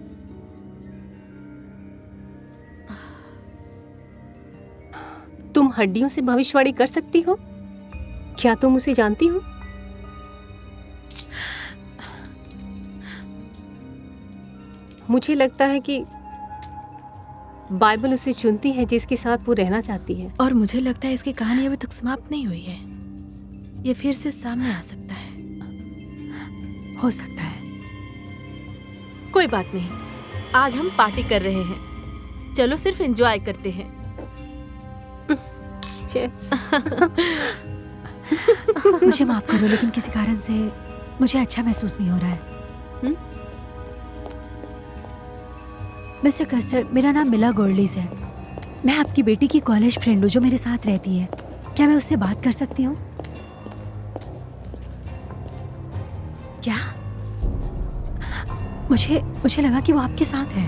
तुम हड्डियों से भविष्यवाणी कर सकती हो? क्या तुम उसे जानती हो? मुझे लगता है कि बाइबल उसे चुनती है जिसके साथ वो रहना चाहती है। और मुझे लगता है इसकी कहानी अभी तक समाप्त नहीं हुई है। ये फिर से सामने आ सकता है। हो सकता है। कोई बात नहीं, आज हम पार्टी कर रहे हैं। चलो सिर्फ एंजॉय करते हैं। Cheers। मुझे माफ करो, लेकिन किसी कारण से मुझे अच्छा महसूस नहीं हो रहा है। मिस्टर कस्टर्ड, मेरा नाम मिला गोर्लिस है। मैं आपकी बेटी की कॉलेज फ्रेंड हूँ जो मेरे साथ रहती है। क्या मैं उससे बात कर सकती हूँ? क्या? मुझे लगा कि वो आपके साथ है।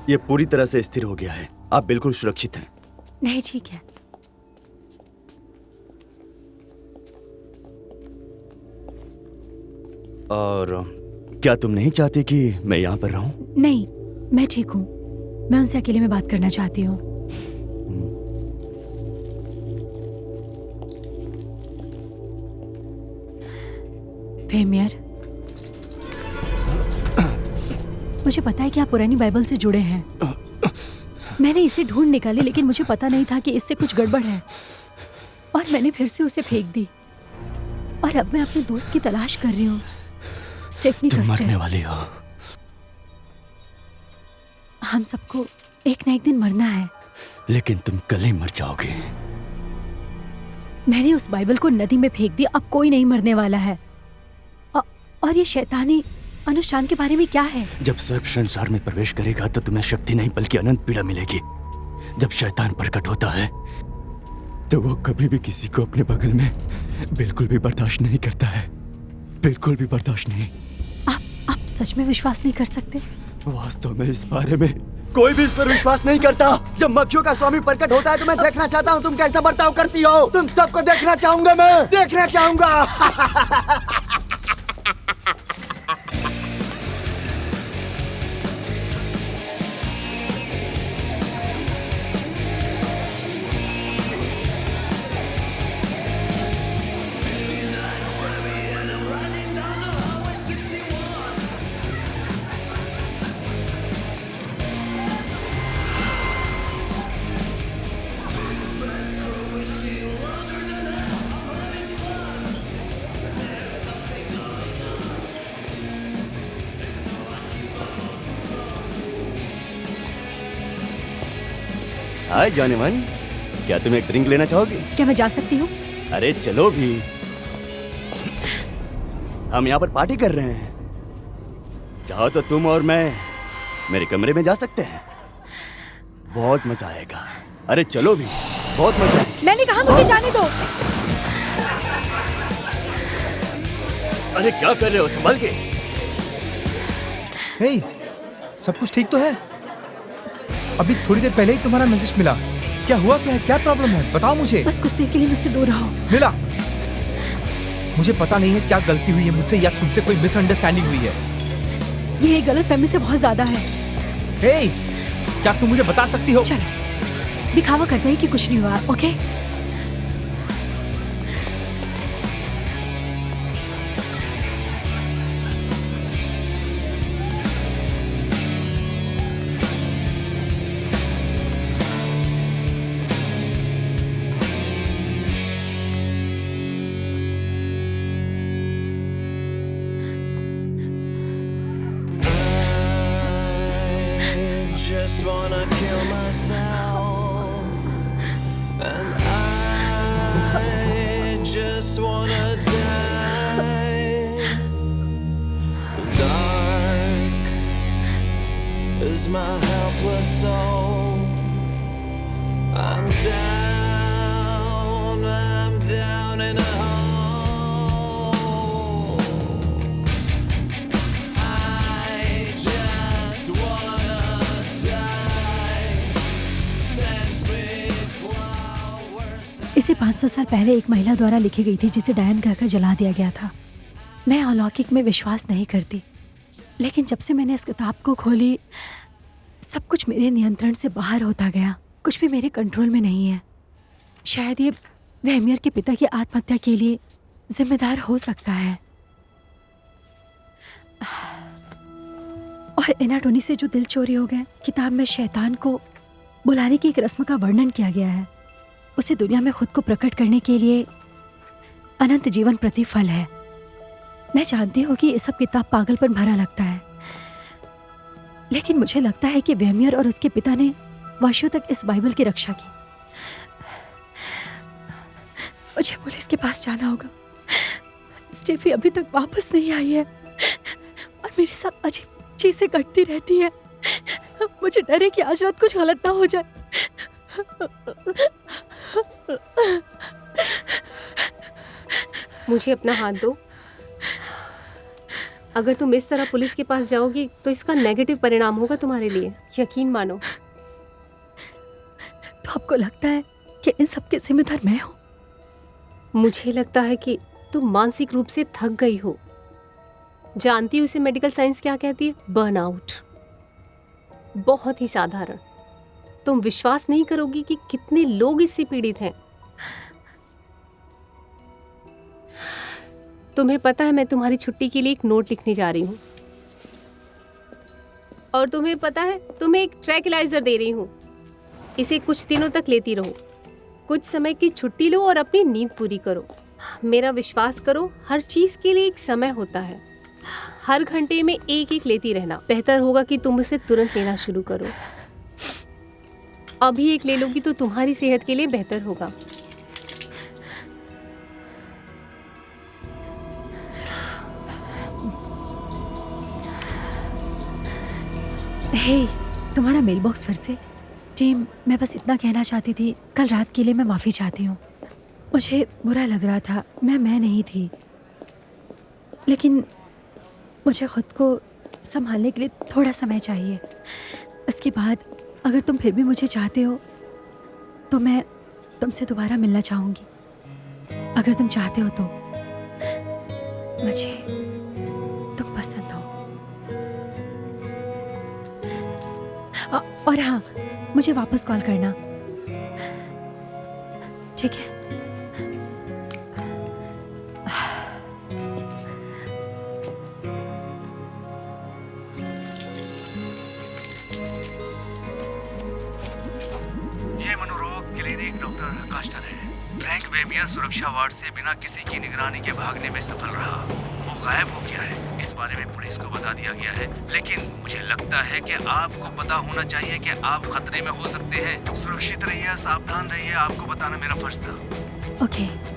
ये पूरी तरह से स्थिर हो गया है, आप बिल्कुल सुरक्षित हैं। नहीं, ठीक है। और क्या तुम नहीं चाहती कि मैं यहाँ पर रहूं? नहीं, मैं ठीक हूँ। मैं उनसे अकेले में बात करना चाहती हूँ। फेमियर, मुझे पता है कि आप पुरानी बाइबल से जुड़े हैं। मैंने इसे ढूंढ निकाली, लेकिन मुझे पता नहीं था कि इससे कुछ गड़बड़ है, और मैंने फिर से उसे फेंक दी। और अब मैं अपने दोस्त की तलाश कर रही हूँ, स्टेफनी तुम कस्टर। मरने वाली हो। हम सबको एक ना एक दिन मरना है। लेकिन तुम कल ही मर जाओगे। मैंने उस बाइबल को नदी में फेंक दिया, अब कोई नहीं मरने वाला है। और ये शैतानी अनुष्ठान के बारे में क्या है? जब सर्प संसार में प्रवेश करेगा तो तुम्हें शक्ति नहीं बल्कि अनंत पीड़ा मिलेगी। जब शैतान प्रकट होता है तो वो कभी भी किसी को अपने बगल में बिल्कुल भी बर्दाश्त नहीं करता है, बिल्कुल भी बर्दाश्त नहीं। आप सच में विश्वास नहीं कर सकते? वास्तव में इस बारे में कोई भी इस पर विश्वास नहीं करता। जब मक्खियों का स्वामी प्रकट होता है तो मैं देखना चाहता हूँ तुम कैसा बर्ताव करती हो। तुम सबको देखना चाहूंगा, मैं देखना चाहूंगा। हाय जॉनीमन, क्या तुम एक ड्रिंक लेना चाहोगे? क्या मैं जा सकती हूँ? अरे चलो भी, हम यहाँ पर पार्टी कर रहे हैं। चाहो तो तुम और मैं मेरे कमरे में जा सकते हैं, बहुत मजा आएगा। अरे चलो भी, बहुत मजा आएगा। मैंने कहा मुझे जाने दो। अरे क्या कर रहे हो, संभल के। हे, सब कुछ ठीक तो है? अभी थोड़ी देर पहले ही तुम्हारा मैसेज मिला। क्या हुआ, क्या है, क्या प्रॉब्लम है, बताओ मुझे। बस कुछ देर के लिए मुझसे दूर रहो। मिला, मुझे पता नहीं है क्या गलती हुई है मुझसे या तुमसे कोई मिसअंडरस्टैंडिंग हुई है। ये गलतफहमी से बहुत ज्यादा है। हे, क्या तुम मुझे बता सकती हो? चलो दिखावा करते हैं कि कुछ नहीं हुआ, okay? Just wanna kill myself, and I just wanna die. Dark is my helpless soul. I'm down in a hole. इसे 500 साल पहले एक महिला द्वारा लिखी गई थी जिसे डायन कहकर जला दिया गया था। मैं अलौकिक में विश्वास नहीं करती, लेकिन जब से मैंने इस किताब को खोली सब कुछ मेरे नियंत्रण से बाहर होता गया। कुछ भी मेरे कंट्रोल में नहीं है। शायद ये वेहमियर के पिता की आत्महत्या के लिए जिम्मेदार हो सकता है। और एनाटोनी से जो दिल चोरी हो गए, किताब में शैतान को बुलाने की एक रस्म का वर्णन किया गया है। उसे दुनिया में खुद को प्रकट करने के लिए अनंत जीवन प्रतिफल है। मैं जानती हूँ कि ये सब किताब पागलपन भरा लगता है, लेकिन मुझे लगता है कि वेहमियर और उसके पिता ने वर्षों तक इस बाइबल की रक्षा की। मुझे पुलिस के पास जाना होगा। स्टेफी अभी तक वापस नहीं आई है और मेरे साथ अजीब चीजें घटती रहती है। मुझे डर है कि आज रात कुछ गलत ना हो जाए। मुझे अपना हाथ दो। अगर तुम इस तरह पुलिस के पास जाओगी तो इसका नेगेटिव परिणाम होगा तुम्हारे लिए, यकीन मानो। तो आपको लगता है कि इन सब के जिम्मेदार मैं हूँ? मुझे लगता है कि तुम मानसिक रूप से थक गई हो। जानती हो इसे मेडिकल साइंस क्या कहती है? बर्नआउट। बहुत ही साधारण। तुम विश्वास नहीं करोगी कि कितने लोग इससे पीड़ित हैं। तुम्हें पता है मैं तुम्हारी छुट्टी के लिए एक नोट लिखने जा रही हूँ, और तुम्हें पता है तुम्हें एक ट्रैंक्विलाइजर दे रही हूँ। इसे कुछ दिनों तक लेती रहो। कुछ समय की छुट्टी लो और अपनी नींद पूरी करो। मेरा विश्वास करो, हर चीज के लिए एक समय होता है। हर घंटे में एक एक लेती रहना। बेहतर होगा कि तुम उसे तुरंत लेना शुरू करो। अभी एक ले लोगी तो तुम्हारी सेहत के लिए बेहतर होगा। हे, तुम्हारा मेल बॉक्स फिर से? टीम, मैं बस इतना कहना चाहती थी, कल रात के लिए मैं माफ़ी चाहती हूँ। मुझे बुरा लग रहा था, मैं नहीं थी, लेकिन मुझे खुद को संभालने के लिए थोड़ा समय चाहिए। इसके बाद अगर तुम फिर भी मुझे चाहते हो तो मैं तुमसे दोबारा मिलना चाहूँगी। अगर तुम चाहते हो तो मुझे तुम पसंद हो। और हाँ, मुझे वापस कॉल करना, ठीक है? ये मनोरोग क्लिनिक डॉक्टर कास्टर है। फ्रैंक वेबियर सुरक्षा वार्ड से बिना किसी की निगरानी के भागने में सफल रहा। वो गायब हो गया है। इस बारे में पुलिस को बता दिया गया है, लेकिन मुझे लगता है कि आपको पता होना चाहिए कि आप खतरे में हो सकते हैं। सुरक्षित रहिए, सावधान रहिए। आपको बताना मेरा फर्ज था। ओके।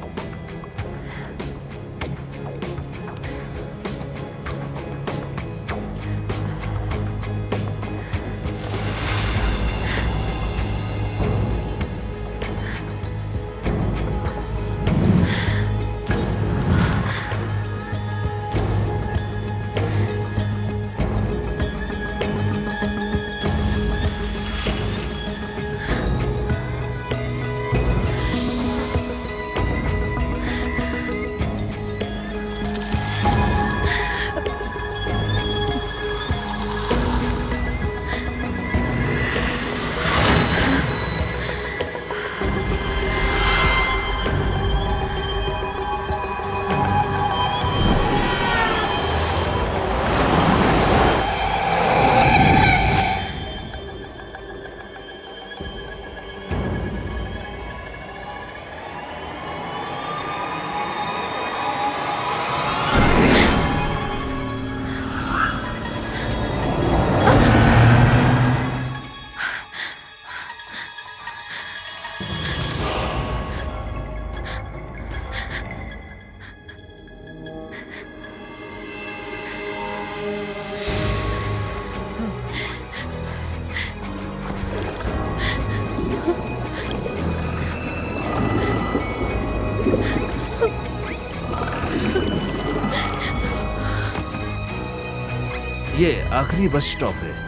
ये आखिरी बस स्टॉप है।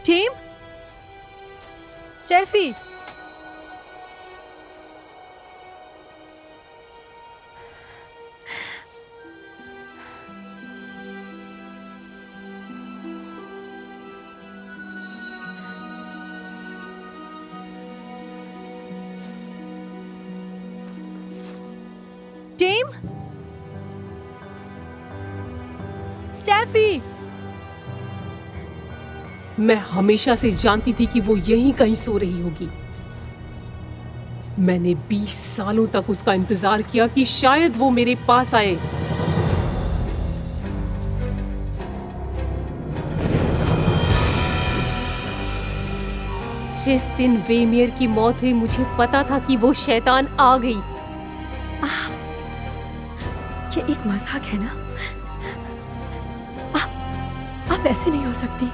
Team, Steffi, team, Steffi! मैं हमेशा से जानती थी कि वो यहीं कहीं सो रही होगी। मैंने 20 सालों तक उसका इंतजार किया कि शायद वो मेरे पास आए। जिस दिन वेमियर की मौत हुई मुझे पता था कि वो शैतान आ गई। ये एक मजाक है ना? आप ऐसे नहीं हो सकती।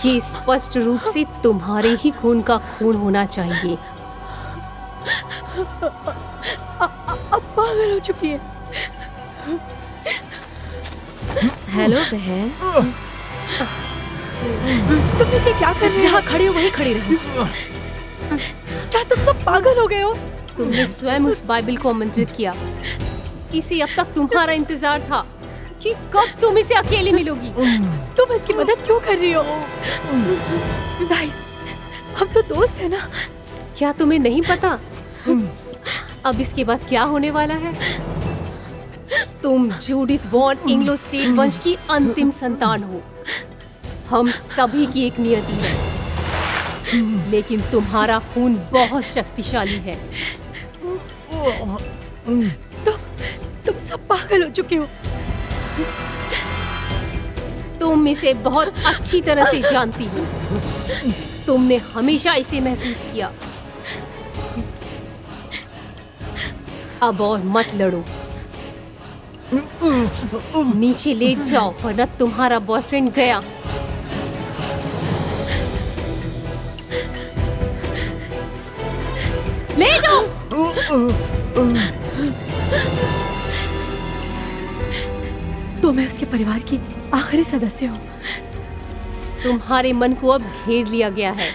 ये स्पष्ट रूप से तुम्हारे ही खून का खून होना चाहिए। अब पागल हो चुकी है। हेलो बहन, तुम ये क्या कर रही हो? जहाँ खड़ी हो वहीं खड़ी रहो। क्या तुम सब पागल हो गए हो? तुमने स्वयं उस बाइबल को आमंत्रित किया। इसे अब तक तुम्हारा इंतजार था कि कब तुम इसे अकेले मिलोगी। तुम इसकी मदद क्यों कर रही हो? गाइस, हम तो दोस्त है ना? क्या तुम्हें नहीं पता अब इसके बाद क्या होने वाला है? तुम जूडिथ वॉन इंग्लो स्टेट वंश की अंतिम संतान हो। हम सभी की एक नियति है, लेकिन तुम्हारा खून बहुत शक्तिशाली है। तुम सब पागल हो चुके हो। तुम इसे बहुत अच्छी तरह से जानती हो। तुमने हमेशा इसे महसूस किया। अब और मत लड़ो, नीचे लेट जाओ वरना तुम्हारा बॉयफ्रेंड गया। लेटो। तो मैं उसके परिवार की आखिरी सदस्य हूँ। तुम्हारे मन को अब घेर लिया गया है।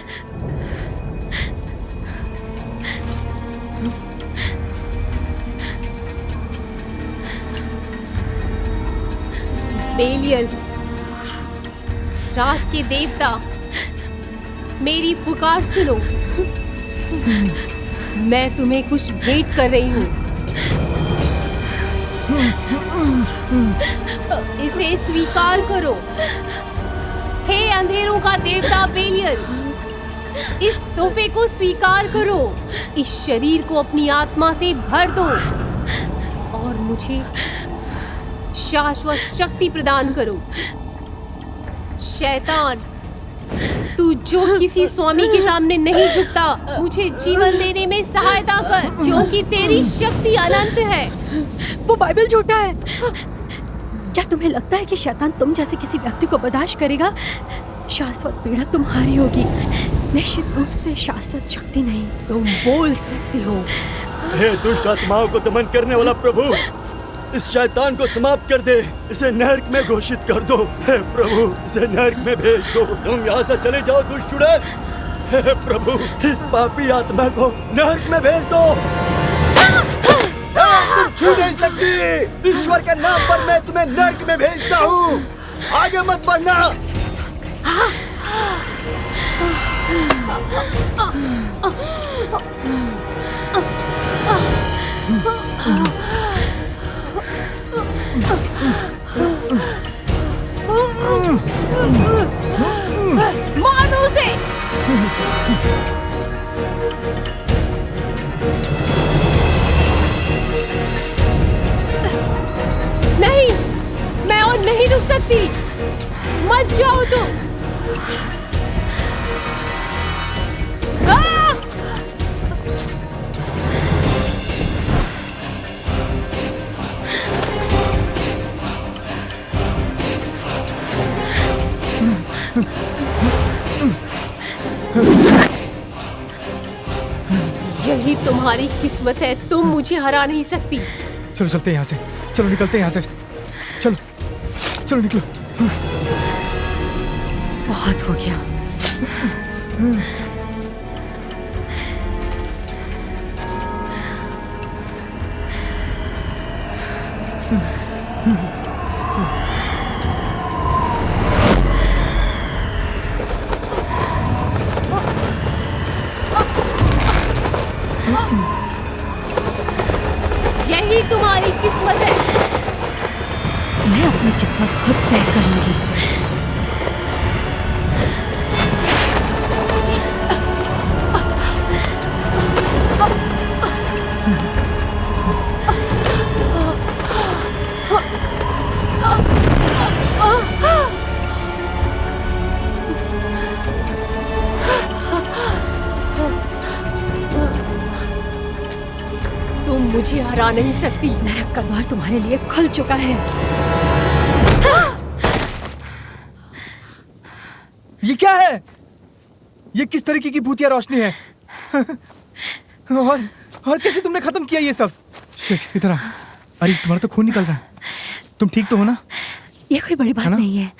बेलियल, रात के देवता, मेरी पुकार सुनो। मैं तुम्हें कुछ भेंट कर रही हूँ। इसे स्वीकार करो। हे अंधेरों का देवता बेलियल, इस तोहफे को स्वीकार करो। इस शरीर को अपनी आत्मा से भर दो और मुझे शाश्वत शक्ति प्रदान करो। शैतान, तू जो किसी स्वामी के सामने नहीं झुकता, मुझे जीवन देने में सहायता कर, क्योंकि तेरी शक्ति अनंत है। वो बाइबल झूठा है। क्या तुम्हें लगता है कि शैतान तुम जैसे किसी व्यक्ति को बर्दाश्त करेगा? शाश्वत पीड़ा तुम्हारी होगी, निश्चित रूप से शाश्वत शक्ति नहीं। तुम बोल सकती हो। हे दुष्ट आत्माओं को दमन करने वाला प्रभु, इस शैतान को समाप्त कर दे। इसे नरक में घोषित कर दो। हे प्रभु, इसे नरक में भेज दो। तुम यहाँ से चले जाओ दुष्ट चुड़ैल। हे प्रभु, इस पापी आत्मा को नरक में भेज दो। तुम छू नहीं सकती। ईश्वर के नाम पर मैं तुम्हें नरक में भेजता हूँ। आगे मत बढ़ना। मार दो उसे। नहीं, मैं और नहीं रुक सकती। मत जाओ तुम। यही तुम्हारी किस्मत है। तुम मुझे हरा नहीं सकती। चलो चलते हैं यहाँ से। चलो निकलते हैं यहाँ से। चलो चलो निकलो। बहुत हो गया। किस्मत खुद तय करूंगी। तुम मुझे हरा नहीं सकती। नरक का द्वार तुम्हारे लिए खुल चुका है। ये क्या है? ये किस तरीके की भूतिया रोशनी है? और कैसे तुमने खत्म किया ये सब? शिट, इधर आ। अरे तुम्हारा तो खून निकल रहा है। तुम ठीक तो हो ना? ये कोई बड़ी बात है ना? नहीं है,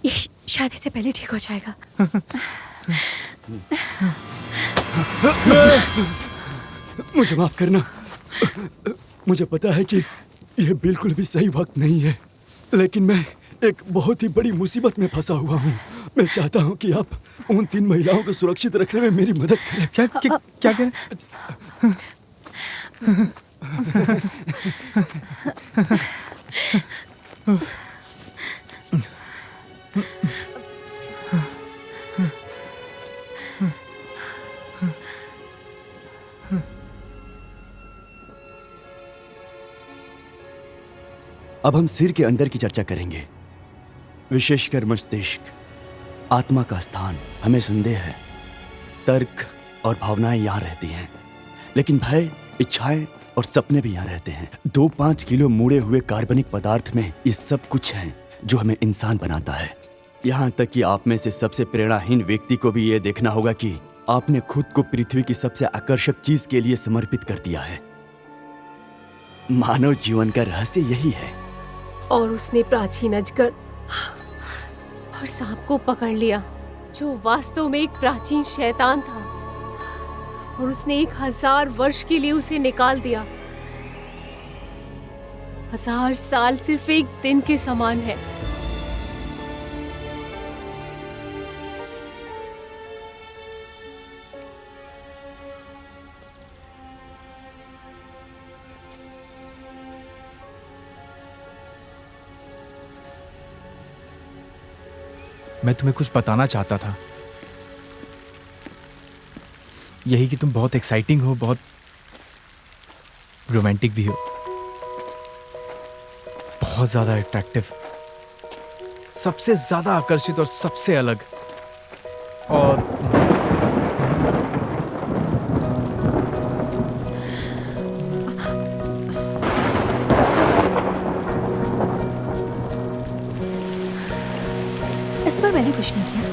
ये शादी से पहले ठीक हो जाएगा। मुझे माफ करना। मुझे पता है कि यह बिल्कुल भी सही वक्त नहीं है, लेकिन मैं एक बहुत ही बड़ी मुसीबत में फंसा हुआ हूँ। मैं चाहता हूँ कि आप उन 3 महिलाओं को सुरक्षित रखने में मेरी मदद करें। क्या कह रहे? अब हम सिर के अंदर की चर्चा करेंगे, विशेषकर मस्तिष्क, आत्मा का स्थान। हमें संदेह है, तर्क और भावनाएं यहाँ रहती हैं, लेकिन भय, इच्छाएं और सपने भी यहाँ रहते हैं। 2-5 किलो मुड़े हुए कार्बनिक पदार्थ में ये सब कुछ है जो हमें इंसान बनाता है। यहाँ तक कि आप में से सबसे प्रेरणाहीन व्यक्ति को भी ये देखना होगा कि आपने खुद को पृथ्वी की सबसे आकर्षक चीज के लिए समर्पित कर दिया है। मानव जीवन का रहस्य यही है। और उसने प्राचीन अजगर और सांप को पकड़ लिया, जो वास्तव में एक प्राचीन शैतान था, और उसने 1000 वर्ष के लिए उसे निकाल दिया। 1000 साल सिर्फ एक दिन के समान है। मैं तुम्हें कुछ बताना चाहता था, यही कि तुम बहुत एक्साइटिंग हो, बहुत रोमांटिक भी हो, बहुत ज्यादा अट्रैक्टिव, सबसे ज्यादा आकर्षित और सबसे अलग। और इस पर मैंने कुछ नहीं किया।